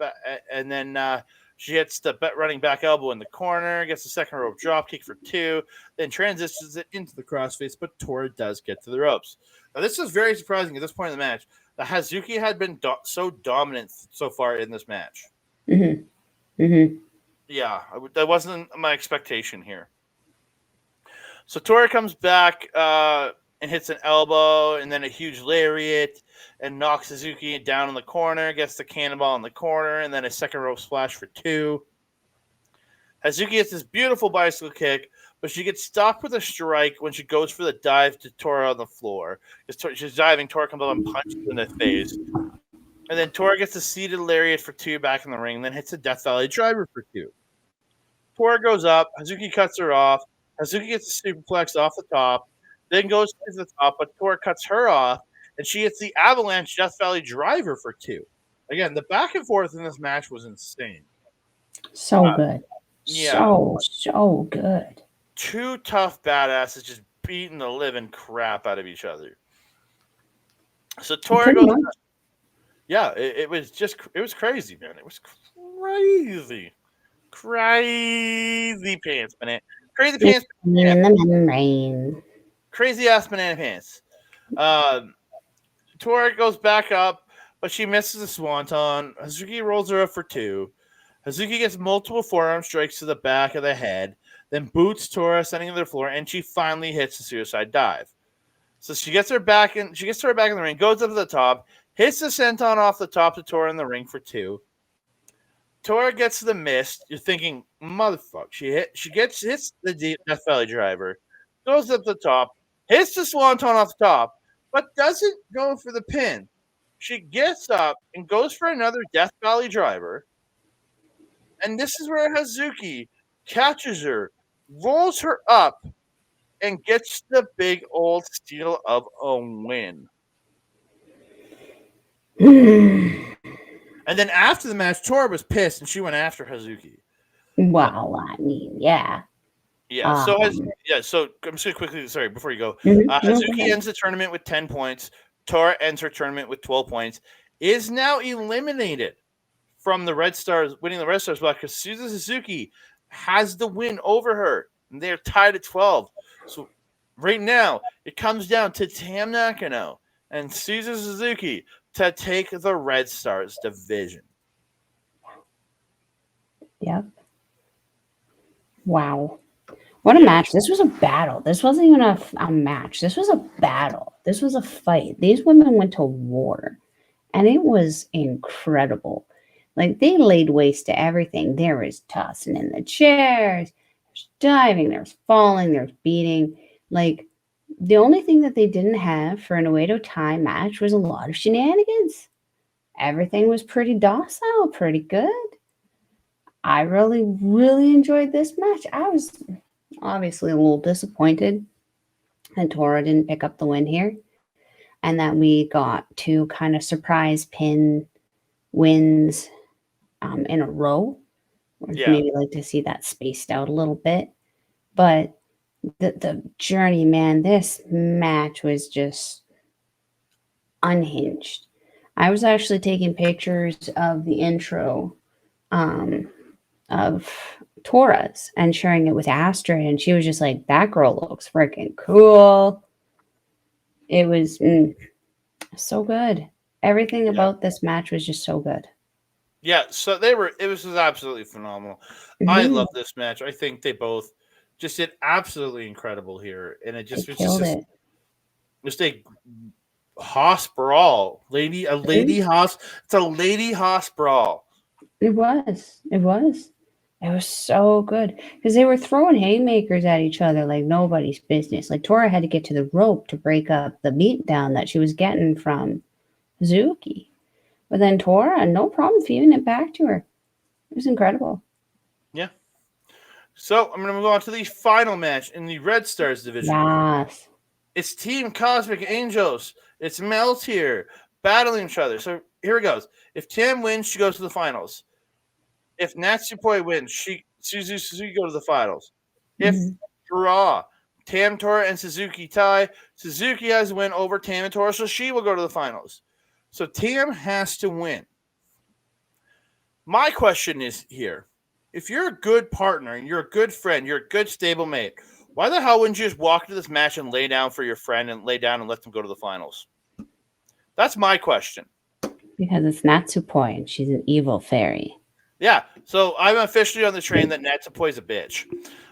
and then she hits the running back elbow in the corner, gets the second rope drop kick for two, then transitions it into the crossface, but Tora does get to the ropes. Now, this is very surprising at this point in the match. The Hazuki had been so dominant so far in this match. Mhm. Mhm. Yeah, that wasn't my expectation here. So Tora comes back and hits an elbow and then a huge lariat and knocks Suzuki down in the corner, gets the cannonball in the corner, and then a second rope splash for two. Hazuki gets this beautiful bicycle kick, but she gets stopped with a strike when she goes for the dive to Tora on the floor. She's diving, Tora comes up and punches her in the face. And then Tora gets a seated lariat for two back in the ring, and then hits a Death Valley driver for two. Tora goes up. Hazuki cuts her off. Hazuki gets a superplex off the top, then goes to the top, but Tora cuts her off, and she hits the Avalanche Death Valley driver for two. Again, the back and forth in this match was insane. So good. Yeah, So good. two tough badasses just beating the living crap out of each other. So Tora Pretty goes, much. yeah, it was crazy, man. It was crazy, crazy pants, man. Crazy pants, banana, In the membrane. crazy ass banana pants. Um, Tora goes back up, but she misses a swanton. Hazuki rolls her up for two. Hazuki gets multiple forearm strikes to the back of the head, then boots Tora, sending her to the floor, and she finally hits the suicide dive. So she gets Tora back in the ring, goes up to the top, hits the senton off the top to Tora in the ring for two. Tora gets the mist. You're thinking, motherfucker. Hits the Death Valley driver, goes up the top, hits the swanton off the top, but doesn't go for the pin. She gets up and goes for another Death Valley driver, and this is where Hazuki catches her, rolls her up, and gets the big old steal of a win. And then after the match, Tora was pissed and she went after Hazuki. Uh, Wow, I mean, yeah. Yeah. Um, So I'm just gonna quickly. Sorry, before you go, no, go Hazuki ahead. ends the tournament with 10 points. Tora ends her tournament with 12 points. Is now eliminated from the Red Stars, winning the Red Stars block because Suzuki has the win over her. And they're tied at 12. So right now it comes down to Tam Nakano and Suzuki to take the Red Stars division. Yep. Wow. What a Yeah. match. This was a battle. This wasn't even a match. This was a battle. This was a fight. These women went to war. And it was incredible. Like they laid waste to everything. There was tossing in the chairs, there's diving, there's falling, there's beating. Like the only thing that they didn't have for an Oedo tie match was a lot of shenanigans. Everything was pretty docile, pretty good. I really, really enjoyed this match. I was obviously a little disappointed that Tora didn't pick up the win here and that we got two kind of surprise pin wins in a row. Would Yeah. maybe like to see that spaced out a little bit. But the journey, man, this match was just unhinged. I was actually taking pictures of the intro um, of Taurus and sharing it with Astrid, and she was just like, "That girl looks freaking cool." It was so good. Everything Yeah. about this match was just so good. Yeah, so they were. It was just absolutely phenomenal. I Mhm. love this match. I think they both just did absolutely incredible here, and it They just was killed it. just a hoss brawl, a Mhm. lady hoss. It's a lady hoss brawl. It was. It was. It was so good because they were throwing haymakers at each other like nobody's business. Like Tora had to get to the rope to break up the beatdown that she was getting from Suzuki. But then Tora, no problem feeding it back to her. It was incredible. Yeah. So I'm gonna move on to the final match in the Red Stars division. Yes. It's Team Cosmic Angels. It's Mel tier battling each other. So here it goes. If Tam wins, she goes to the finals. If Natsupoi wins, Suzuki go to the finals. If Mhm. draw, Tam Tora and Suzuki tie, Suzuki has a win over Tam and Tora, so she will go to the finals. So Tam has to win. My question is here. If you're a good partner and you're a good friend, you're a good stablemate, why the hell wouldn't you just walk into this match and lay down for your friend and lay down and let them go to the finals? That's my question. Because it's Natsupoi and she's an evil fairy. Yeah, so I'm officially on the train that Natsupoi's a bitch.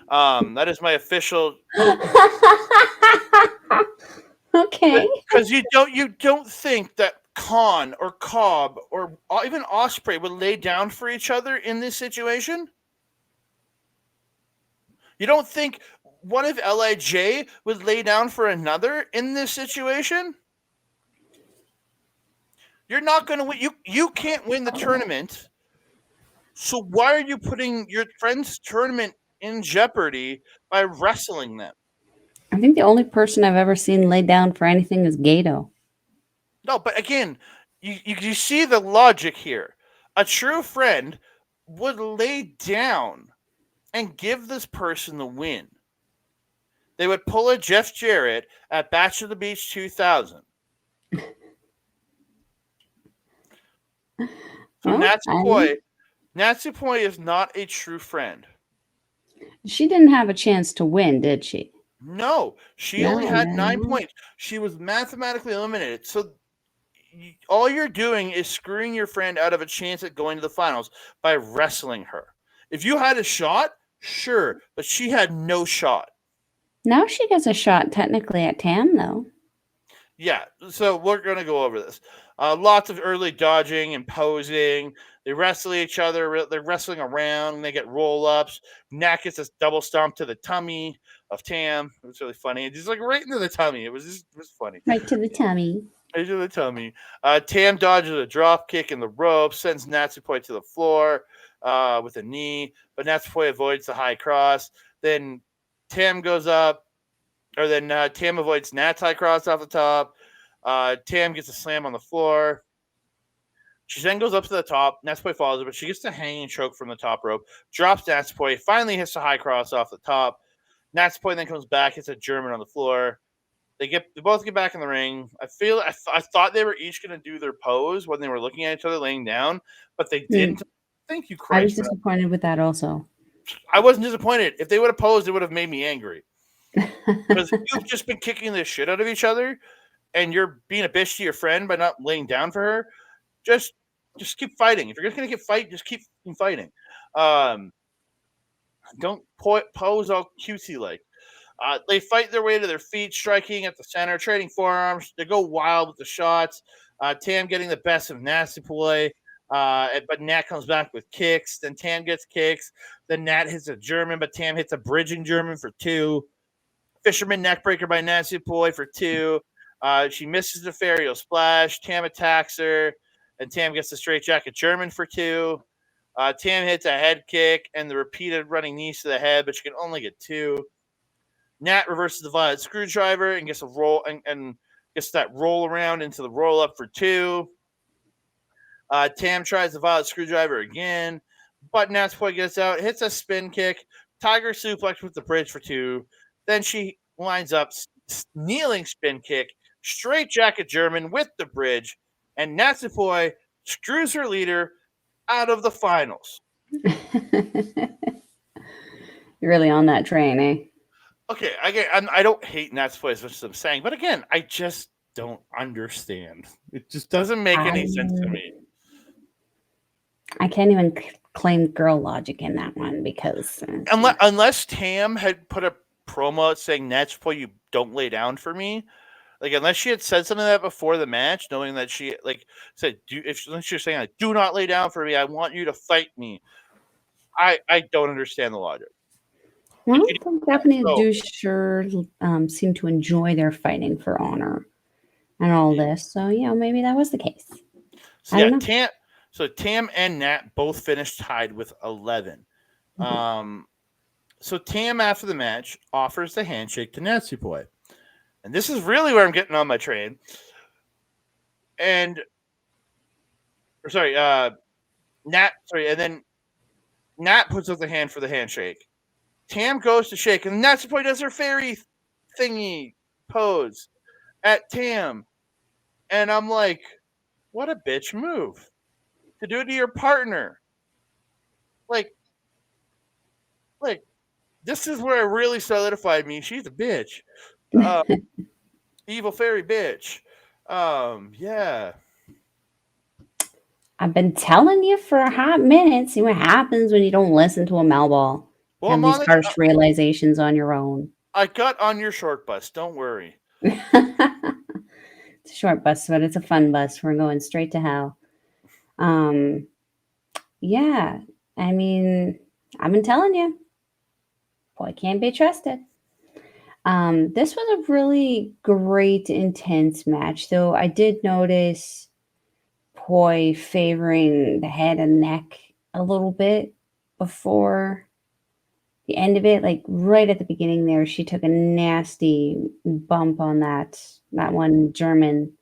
That is my official Okay. because you don't think that Khan or Cobb or even Osprey would lay down for each other in this situation? You don't think one of Lij would lay down for another in this situation? You're not going to win. You can't win the tournament. So why are you putting your friend's tournament in jeopardy by wrestling them? I think the only person I've ever seen lay down for anything is Gato. No, but again, you see the logic here. A true friend would lay down and give this person the win. They would pull a Jeff Jarrett at Batch of the Beach 2000. So Well, I mean, Natsupoi is not a true friend. she didn't have a chance to win, did she? No, she only No, had no, 9 points. She was mathematically eliminated. So all you're doing is screwing your friend out of a chance at going to the finals by wrestling her. If you had a shot, sure, but she had no shot. now she gets a shot technically at Tam, though. Yeah, so we're going to go over this. Lots of early dodging and posing. They wrestle each other. They're wrestling around. They get roll ups. Nat gets this double stomp to the tummy of Tam. It was really funny. It's just like right into the tummy. It was funny. Right to the tummy. Right to the tummy. Tam dodges a drop kick in the rope, sends Natsupoi to the floor with a knee, but Natsupoi avoids the high cross. Then Tam goes up, or then Tam avoids Nat's high cross off the top. Tam gets a slam on the floor. She then goes up to the top. Natsupoi follows her, but she gets the hanging choke from the top rope. Drops Natsupoi. Finally hits the high cross off the top. Natsupoi then comes back, hits a German on the floor. They both get back in the ring. I thought they were each going to do their pose when they were looking at each other laying down, but they Hmm. didn't. Thank you, I was Christ. disappointed with that also. I wasn't disappointed. If they would have posed, it would have made me angry because you've just been kicking the shit out of each other, and you're being a bitch to your friend by not laying down for her. Just just keep fighting. If you're going to get fight, just keep fighting. Um, don't pose all cutesy like. They fight their way to their feet, striking at the center, trading forearms. They go wild with the shots. Tam getting the best of Natsupoi, but Nat comes back with kicks. Then Tam gets kicks. Then Nat hits a German, but Tam hits a bridging German for two. Fisherman neckbreaker by Natsupoi for two. She misses the Ferio splash. Tam attacks her, and Tam gets the straight jacket German for two. Tam hits a head kick and the repeated running knees to the head, but she can only get two. Nat reverses the violet screwdriver and gets a roll and gets that roll around into the roll up for two. Tam tries the violet screwdriver again, but Natsupoi gets out, hits a spin kick, tiger suplex with the bridge for two. Then she lines up kneeling spin kick, straight jacket German with the bridge, and Natsupoi screws her leader out of the finals. You're really on that train, eh? Okay, I don't hate Natsupoi as much as I'm saying, but again, I just don't understand. It just doesn't make I any sense to me. I can't even claim girl logic in that one because Unless Tam had put a promo out saying Natsupoi, you don't lay down for me. Like unless she had said something like that before the match, knowing that she like said, if she was saying like, "Do not lay down for me. I want you to fight me." I don't understand the logic. And well, she did definitely that, so do sure seem to enjoy their fighting for honor and all this. So maybe that was the case. I yeah, don't know. Tam and Nat both finished tied with 11. Mhm. So Tam after the match offers the handshake to Natsupoi. And this is really where I'm getting on my train. And sorry, and then Nat puts up the hand for the handshake. Tam goes to shake, and Natsupoi does her fairy thingy pose at Tam. And I'm like, what a bitch move to do it to your partner. Like, like this is where it really solidified me. She's a bitch. Uh, evil fairy bitch. Yeah. I've been telling you for a hot minute. See what happens when you don't listen to a Malball. Well, Have I'm these on it. harsh realizations on your own. I got on your short bus. Don't worry. It's a short bus, but it's a fun bus. We're going straight to hell. Um, yeah. I mean, I've been telling you, boy can't be trusted. This was a really great, intense match, though I did notice Poi favoring the head and neck a little bit before the end of it. Like right at the beginning there, she took a nasty bump on that one German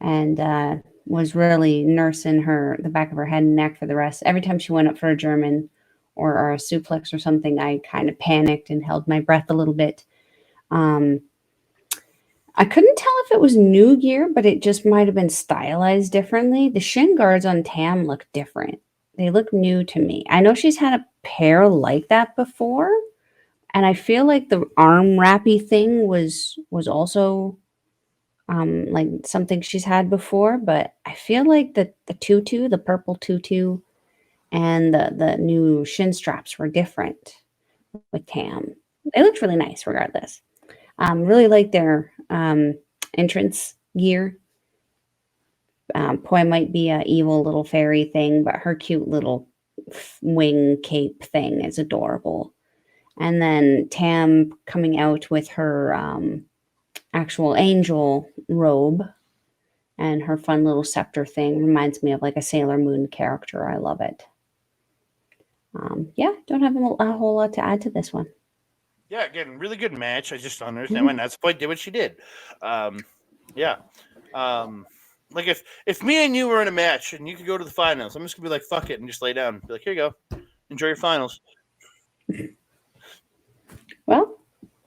and was really nursing the back of her head and neck for the rest. Every time she went up for a German or a suplex or something, I kind of panicked and held my breath a little bit. Um, I couldn't tell if it was new gear, but it just might have been stylized differently. The shin guards on Tam look different. They look new to me. I know she's had a pair like that before, and I feel like the arm wrappy thing was also like something she's had before, but I feel like the tutu, the purple tutu, and the new shin straps were different with Tam. They looked really nice, regardless. Really like their entrance gear. Poi might be a evil little fairy thing, but her cute little wing cape thing is adorable. And then Tam coming out with her actual angel robe and her fun little scepter thing reminds me of like a Sailor Moon character. I love it. Yeah, don't have a whole lot to add to this one. Yeah, again, really good match. I just don't understand why Mhm. Natsupoi did what she did. Yeah. Um, like if me and you were in a match and you could go to the finals, I'm just gonna be like, fuck it, and just lay down. Be like, here you go, enjoy your finals. Well,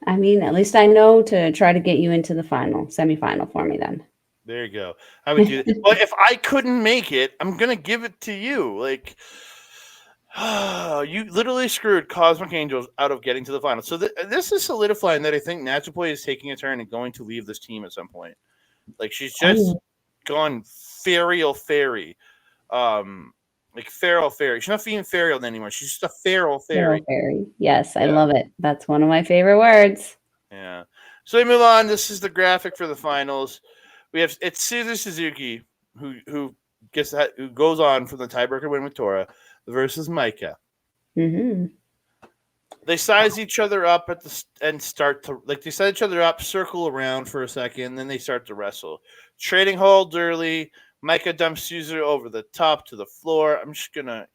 I mean, at least I know to try to get you into the semifinal for me then. There you go. I would do that. But if I couldn't make it, I'm gonna give it to you. Like, you literally screwed Cosmic Angels out of getting to the final. So this is solidifying that I think Natsupoi is taking a turn and going to leave this team at some point. Like she's just Oh, gone fairy. Um, like feral fairy. She's not being feral anymore. She's just a feral Feral fairy. Fairy. Yes, I Yeah. love it. That's one of my favorite words. Yeah. So we move on. This is the graphic for the finals. It's Suzuki who goes on from the tiebreaker win with Tora versus Micah. Hmm. They size each other up and start to they size each other up, circle around for a second, then they start to wrestle. Trading holds early. Micah dumps Suzu over the top to the floor. I'm just gonna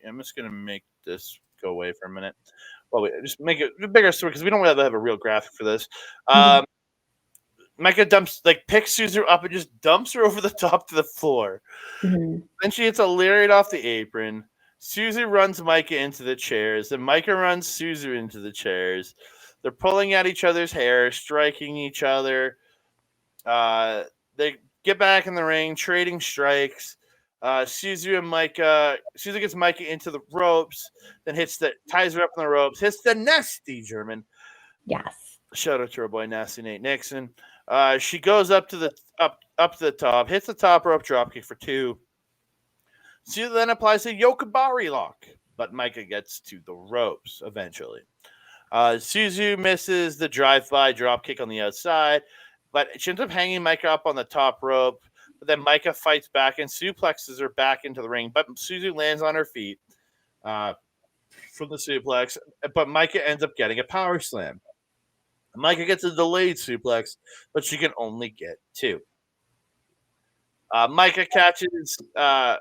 make this go away for a minute. Well, wait, just make it a bigger story because we don't really have a real graphic for this. Hmm. Micah picks Suzu up and just dumps her over the top to the floor. Hmm. Then she hits a lariat off the apron. Suzu runs Micah into the chairs. Then Micah runs Suzu into the chairs. They're pulling at each other's hair, striking each other. They get back in the ring, trading strikes. Suzu gets Micah into the ropes, then ties her up in the ropes, hits the nasty German. Yes. Shout out to our boy Nasty Nate Nixon. She goes up to the top, hits the top rope dropkick for two. Suzu then applies a Yokobari lock, but Micah gets to the ropes eventually. Suzu misses the drive-by drop kick on the outside, but she ends up hanging Micah up on the top rope. But then Micah fights back and suplexes her back into the ring, but Suzu lands on her feet uh, from the suplex. But Micah ends up getting a power slam. Micah gets a delayed suplex, but she can only get two. Micah catches a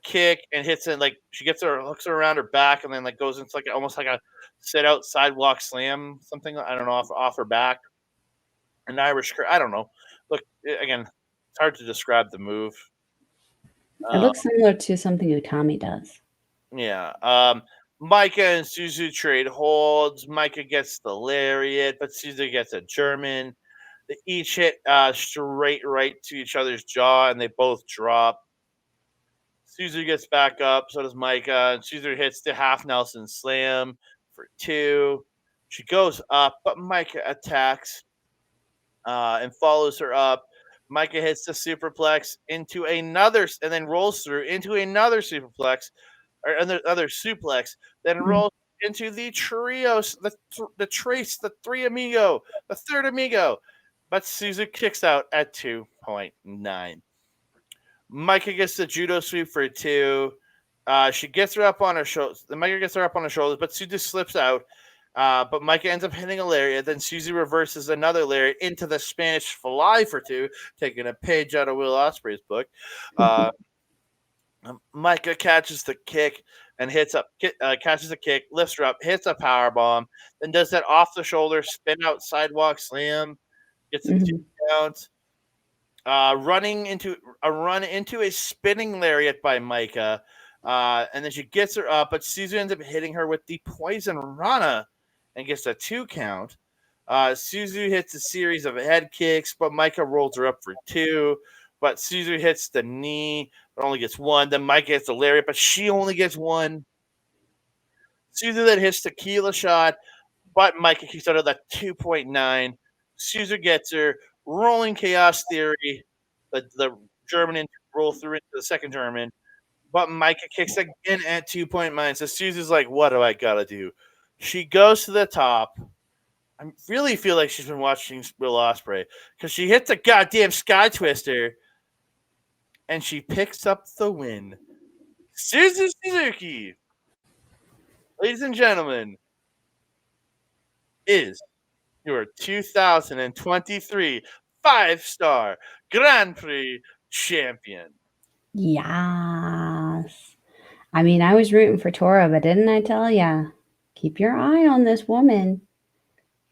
kick and hits it like she gets her hooks her around her back and then like goes into like almost like a sit out sidewalk slam, something I don't know off her back. An Irish, I don't know. Look again, it's hard to describe the move. It Uh, looks similar to something Utami does. yeah. Micah and Suzu trade holds. Micah gets the lariat, but Suzu gets a German. They each hit straight right to each other's jaw, and they both drop. Suzu gets back up, so does Micah. And Suzu hits the half Nelson slam for two. She goes up, but Micah attacks and follows her up. Micah hits the superplex into another, and then rolls through into another superplex, or another suplex, then Mm. rolls into the trios, the trace, the three amigo, the third amigo. But Suzu kicks out at 2.9. Micah gets the judo sweep for two. She gets her up on her shoulders. Micah gets her up on her shoulders, but Suzu slips out. But Micah ends up hitting a lariat. Then Suzu reverses another lariat into the Spanish fly for two, taking a page out of Will Ospreay's book. Uh, Micah catches the kick and catches a kick, lifts her up, hits a power bomb, then does that off the shoulder spin out sidewalk slam, gets a two Mhm. count. Run into a spinning lariat by Micah, and then she gets her up, but Suzu ends up hitting her with the poison rana and gets a two count. Suzu hits a series of head kicks, but Micah rolls her up for two. But Suzu hits the knee, but only gets one. Then Micah hits the lariat, but she only gets one. Suzu then hits tequila shot, but Micah kicks out of that 2.9. Suzu gets her. Rolling Chaos Theory, the German roll through into the second German, but Micah kicks again at 2.9. So Suzu's like, what do I gotta do? She goes to the top. I really feel like she's been watching Will Ospreay because she hits a goddamn Sky Twister and she picks up the win. Suzuki, ladies and gentlemen, is your 2023 5-star Grand Prix champion. Yes. I mean, I was rooting for Tora, but didn't I tell ya? Keep your eye on this woman.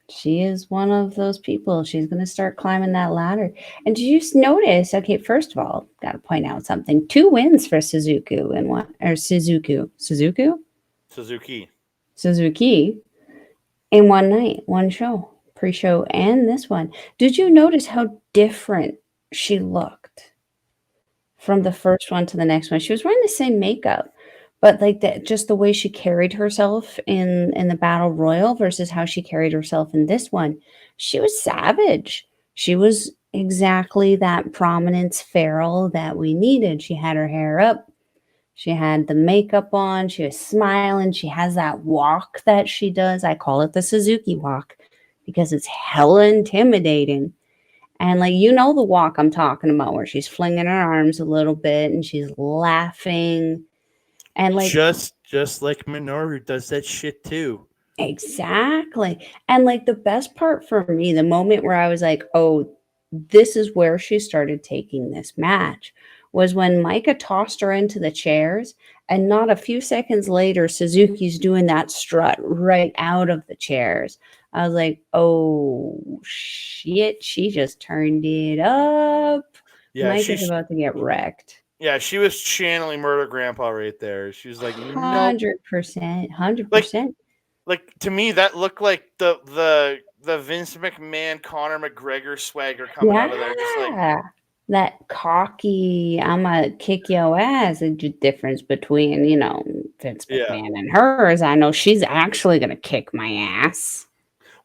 She is one of those people. She's going to start climbing that ladder. And did you notice? Okay, first of all, got to point out something. 2 wins for Suzuki and what? Or Suzuki. Suzuki in one night, one show, pre-show, and this one. Did you notice how different she looked from the first one to the next one? She was wearing the same makeup, but like that, just the way she carried herself in the battle royal versus how she carried herself in this one, she was savage. She was exactly that prominence feral that we needed. She had her hair up, she had the makeup on, she was smiling, she has that walk that she does. I call it the Suzuki walk because it's hella intimidating. And like the walk I'm talking about where she's flinging her arms a little bit and she's laughing and like Just like Minoru does that shit too. exactly. And like the best part for me, the moment where I was like, "Oh, this is where she started taking this match," was when Micah tossed her into the chairs and not a few seconds later Suzuki's doing that strut right out of the chairs. I was like, "Oh shit, she just turned it up." Yeah, Micah's about to get wrecked. she was channeling Murder Grandpa right there. She was like, nope. 100%, Like 100%. like to me that looked like the Vince McMahon Conor McGregor swagger coming out of there. Just like Yeah. That cocky, Imma kick your ass, the difference between, Vince yeah. McMahon and hers. I know she's actually gonna kick my ass.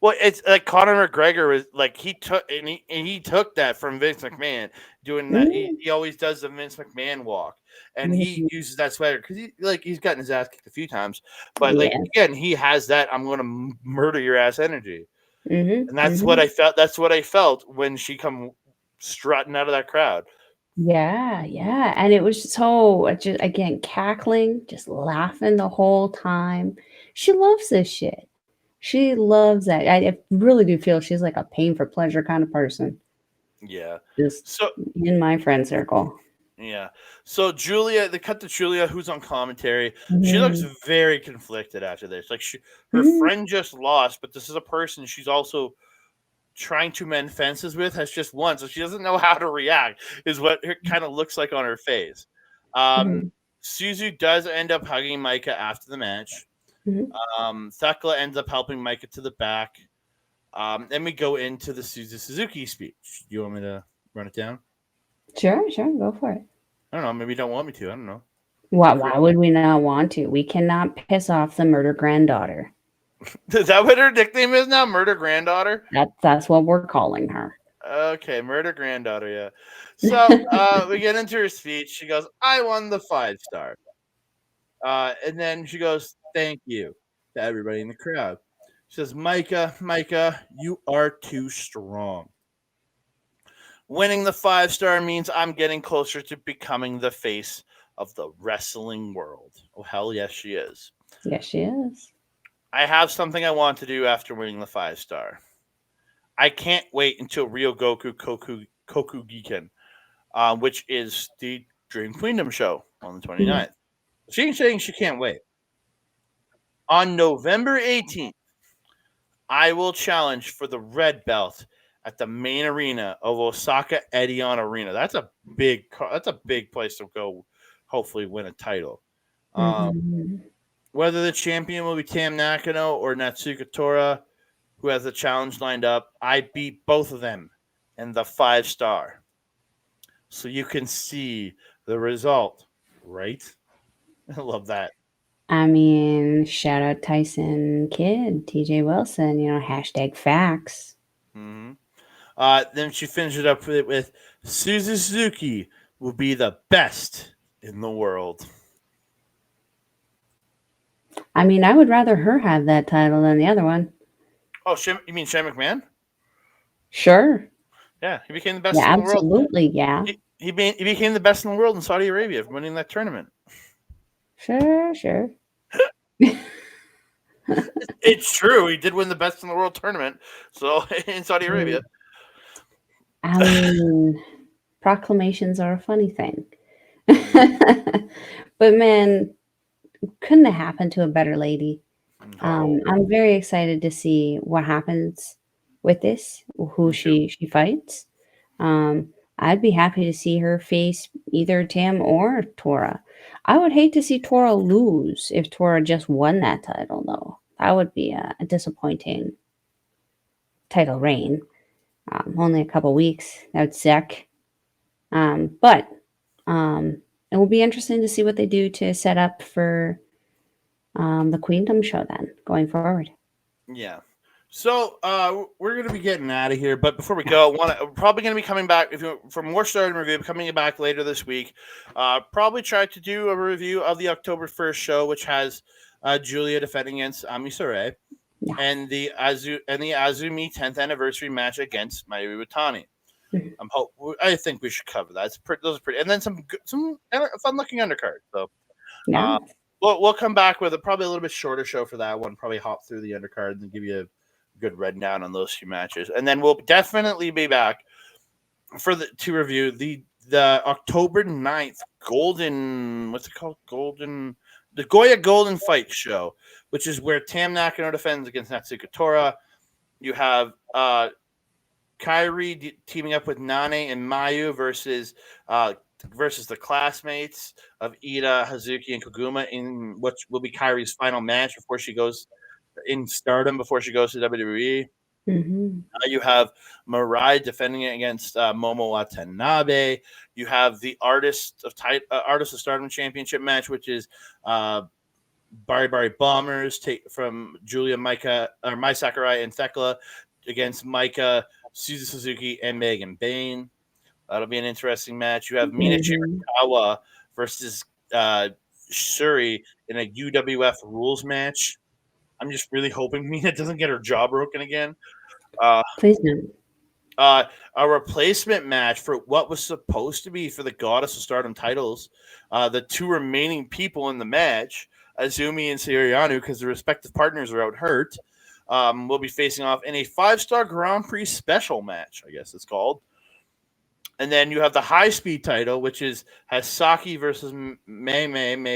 Well, it's like Conor McGregor was like he took that from Vince McMahon doing that. Mm, He always does the Vince McMahon walk, and he mhm. uses that sweater because he's gotten his ass kicked a few times, but like Yeah. again he has that I'm going to murder your ass energy, Mhm, and that's what mhm. I felt. That's what I felt when she come strutting out of that crowd. Yeah, yeah, and it was so just again, cackling, just laughing the whole time. She loves this shit. She loves that. I really do feel she's like a pain for pleasure kind of person, Yeah. just So in my friend circle. yeah. So Giulia, they cut to Giulia, who's on commentary. She looks Mhm. very conflicted after this. Like her Mhm. friend just lost, but this is a person she's also trying to mend fences with has just won, so she doesn't know how to react. Is what it kind of looks like on her face. Um, Mhm. Suzu does end up hugging Micah after the match. Mhm. Thekla ends up helping Micah to the back. Then we go into the Suzuki speech. Do you want me to run it down? Sure, sure, go for it. I don't know. Maybe you don't want me to. I don't know. Why would we not want to? We cannot piss off the murder granddaughter. Is that what her nickname is now? Murder granddaughter? That's what we're calling her. Okay, murder granddaughter, yeah. So we get into her speech. She goes, I won the 5 star. And then she goes, thank you to everybody in the crowd. She says, Micah, you are too strong. Winning the 5 star means I'm getting closer to becoming the face of the wrestling world. Oh, hell yes, she is. Yes, she is. I have something I want to do after winning the 5 star. I can't wait until Koku Giken, which is the Dream Queendom show on the Mhm. 29th. She's saying she can't wait. On November 18th, I will challenge for the red belt at the main arena of Osaka Edion Arena. That's a big place to go. Hopefully, win a title. Um, Mhm. whether the champion will be Tam Nakano or Natsuka Tora, who has the challenge lined up, I beat both of them in the 5 star, so you can see the result. Right? I love that. I mean, shout out Tyson Kidd, TJ Wilson, hashtag facts. Hmm. Then she finished it up with Suzuki will be the best in the world. I mean, I would rather her have that title than the other one. Oh, you mean Shane McMahon? Sure. Yeah, he became the best Yeah, in the world. absolutely. Yeah. He became the best in the world in Saudi Arabia for winning that tournament. Sure, sure. It's true. He did win the best in the world tournament. So in Saudi Arabia. I mean, proclamations are a funny thing. Mm, But man, couldn't have happened to a better lady. no, I'm very excited to see what happens with this, who me too. she fights. Um, I'd be happy to see her face either Tam or Tora. I would hate to see Tora lose if Tora just won that title, though. That would be a disappointing title reign. Only a couple weeks. That would suck. But it will be interesting to see what they do to set up for the Queendom show then going forward. Yeah. So we're gonna be getting out of here, but before we go, we're probably gonna be coming back if you for more Stardom review. Coming back later this week, probably try to do a review of the October 1st show, which has Giulia defending against Amisore Yeah. and the Azumi 10th anniversary match against Mayu Iwatani. Mhm. I think we should cover that. Those are pretty, and then some fun looking undercards. So Yeah. uh, we'll come back with probably a little bit shorter show for that one. Probably hop through the undercard and give you a good rundown on those few matches, and then we'll definitely be back for to review the October 9th Golden, what's it called, the Goya Golden Fight show, which is where Tam Nakano defends against Natsuka Tora. You have Kyrie teaming up with Nane and Mayu versus the classmates of Iida, Hazuki, and Koguma in what will be Kyrie's final match before she goes in Stardom before she goes to WWE. Hmm. You have Mariah defending it against Momo Watanabe. You have the Artist of Stardom Championship match, which is uh, Bari Bari Bombers take from Giulia, Micah, or Mai Sakurai and Thekla against Micah, Suzuki, and Megan Bayne. That'll be an interesting match. You have Mina Mhm. Shirakawa versus uh, Shuri in a UWF rules match. I'm just really hoping Mina doesn't get her jaw broken again. Uh, Please don't. uh, a replacement match for what was supposed to be for the Goddess of Stardom titles. The two remaining people in the match, Azumi and Seira, because their respective partners are out hurt, will be facing off in a 5-star Grand Prix special match, I guess it's called. And then you have the high speed title, which is has Saki versus May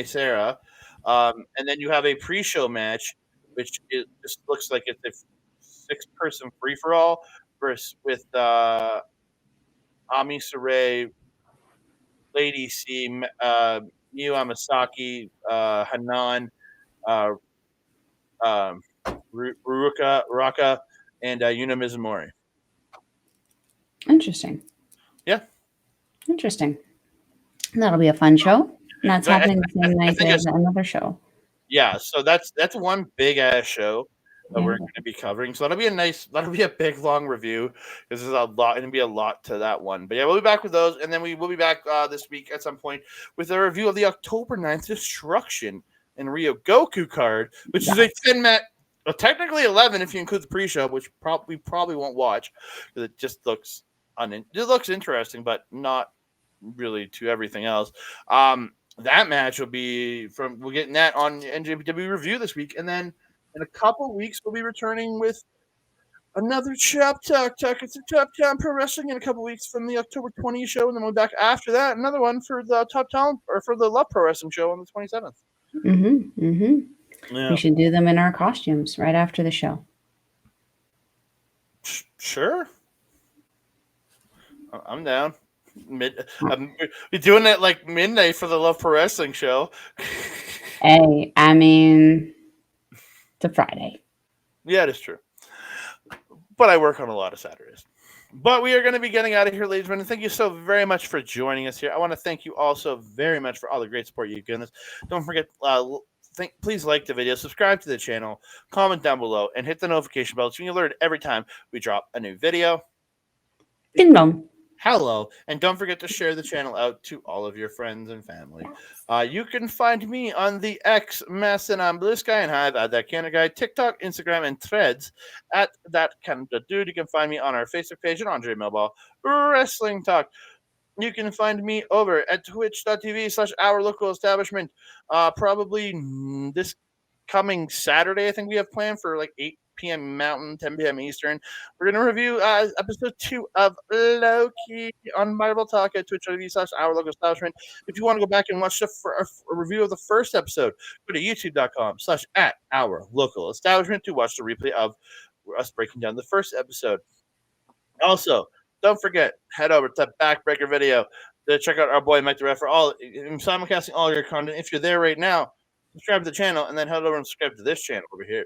Seira. And then you have a pre show match, which just looks like it's a 6-person free for all versus with Ami Saray, Lady C, Miyu Amasaki, Hanan, uh, um, Ruaka, and Yuna Mizumori. Interesting. Yeah. Interesting. That'll be a fun show. And that's I, happening the same I night think as another show. yeah, so that's one big ass show that Yeah. we're going to be covering. So that'll be a big long review because there's a lot, going to be a lot to that one. But yeah, we'll be back with those, and then we will be back this week at some point with a review of the October 9th Destruction and Rio Goku card, which is a 10 match. Well, technically 11 if you include the pre-show, which we probably won't watch because it just looks it looks interesting, but not really to everything else. That match will be we're getting that on NJPW review this week, and then in a couple weeks we'll be returning with another Chop Talk. It's a Top Town Pro Wrestling in a couple weeks from the October 20th show, and then we'll be back after that another one for the Top Town or for the Love Pro Wrestling show on the 27th. We should do them in our costumes right after the show. Sure, I'm down. We're doing it like midnight for the Love Pro Wrestling show. Hey, I mean, it's a Friday. Yeah, it is true. But I work on a lot of Saturdays. But we are going to be getting out of here, ladies and gentlemen. Thank you so very much for joining us here. I want to thank you also very much for all the great support you've given us. Don't forget, please like the video, subscribe to the channel, comment down below, and hit the notification bell so you can alert every time we drop a new video. Ding dong. Hello, and don't forget to share the channel out to all of your friends and family. You can find me on the X, Mastodon, Blue Sky, and Hive at That Canada Guy, TikTok, Instagram, and Threads at That Canada Dude. You can find me on our Facebook page at Andre Melball Wrestling Talk. You can find me over at twitch.tv/our local establishment. Probably this coming Saturday, I think we have planned for like 8 p.m. Mountain, 10 p.m. Eastern. We're going to review episode 2 of Loki on Bible Talk at twitch.tv/our local establishment. If you want to go back and watch a review of the first episode, go to youtube.com/our local establishment to watch the replay of us breaking down the first episode. Also, don't forget, head over to Backbreaker Video to check out our boy Mike the Ref for all simulcasting all your content. If you're there right now, subscribe to the channel and then head over and subscribe to this channel over here.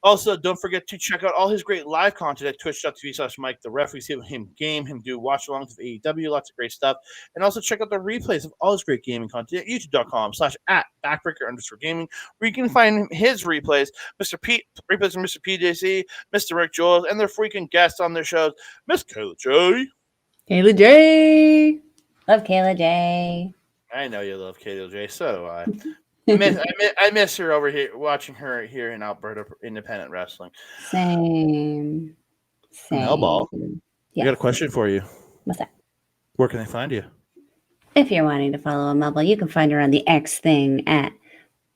Also, don't forget to check out all his great live content at twitch.tv/Mike the Ref. We see him game, him do watch alongs of AEW, lots of great stuff. And also check out the replays of all his great gaming content at youtube.com/@backbreaker_gaming, where you can find his replays, Mr. Pete, replays of Mr. PJC, Mr. Rick Jules, and their freaking guests on their shows, Miss Kayla J. Kayla J. Love Kayla J. I know you love Kayla J, so do I. I miss her over here, watching her here in Alberta independent wrestling. Same. Melball, Yes. I got a question for you. What's that? Where can they find you? If you're wanting to follow a Melball, you can find her on the X thing at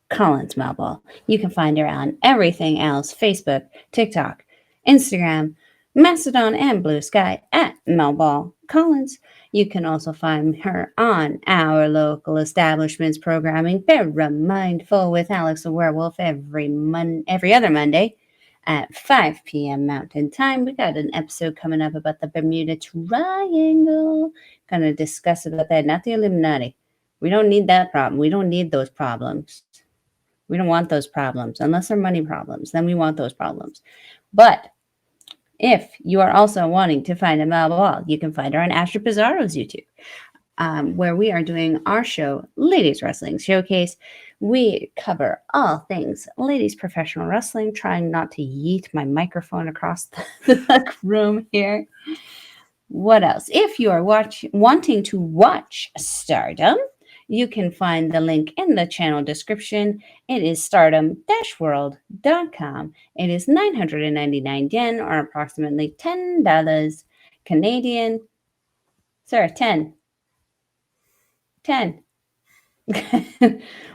Collins Melball. You can find her on everything else, Facebook, TikTok, Instagram, Mastodon, and Blue Sky at Melball Collins. You can also find her on our local establishments programming, Very Mindful with Alex the Werewolf, every other Monday at 5 p.m. Mountain Time. We got an episode coming up about the Bermuda Triangle. Gonna discuss about that, not the Illuminati. We don't need that problem. We don't need those problems. We don't want those problems unless they're money problems. Then we want those problems. But if you are also wanting to find a Melball, you can find her on Asher Pizarro's YouTube, where we are doing our show, Ladies Wrestling Showcase. We cover all things ladies professional wrestling, trying not to yeet my microphone across the room here. What else? If you are wanting to watch Stardom, you can find the link in the channel description. It is stardom-world.com. It is 999 yen, or approximately $10 Canadian. Sir, 10. 10.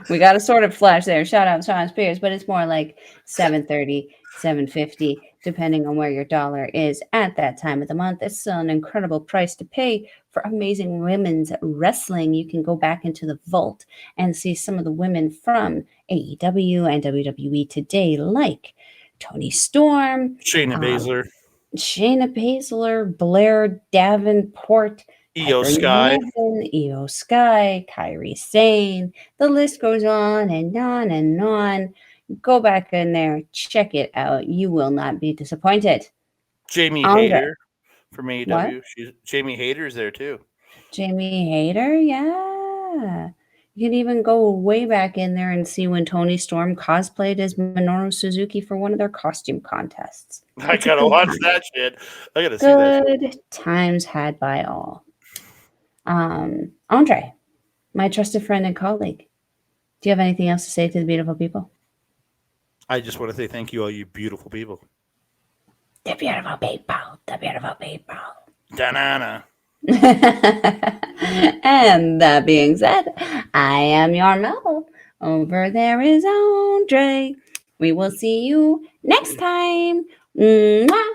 We got a sort of flash there. Shout out Sean Spears, but it's more like 730, 750, depending on where your dollar is at that time of the month. It's still an incredible price to pay for amazing women's wrestling. You can go back into the vault and see some of the women from AEW and WWE today, like Toni Storm, Shayna Baszler, Shayna Baszler, Blair Davenport, Io Piper Sky. Niven, Io Sky, Kairi Sane. The list goes on and on and on. Go back in there, check it out. You will not be disappointed. Jamie Andre, Hayter from what? AEW. Jamie Hayter's there too. Jamie Hayter? Yeah. You can even go way back in there and see when Toni Storm cosplayed as Minoru Suzuki for one of their costume contests. I It's a gotta good watch time. that shit. I gotta see that shit. Good times had by all. Andre, my trusted friend and colleague, do you have anything else to say to the beautiful people? I just want to say thank you, all you beautiful people. The beautiful people, the beautiful people. Da-na-na. And that being said, I am your Mel. Over there is Andre. We will see you next time. Mwah.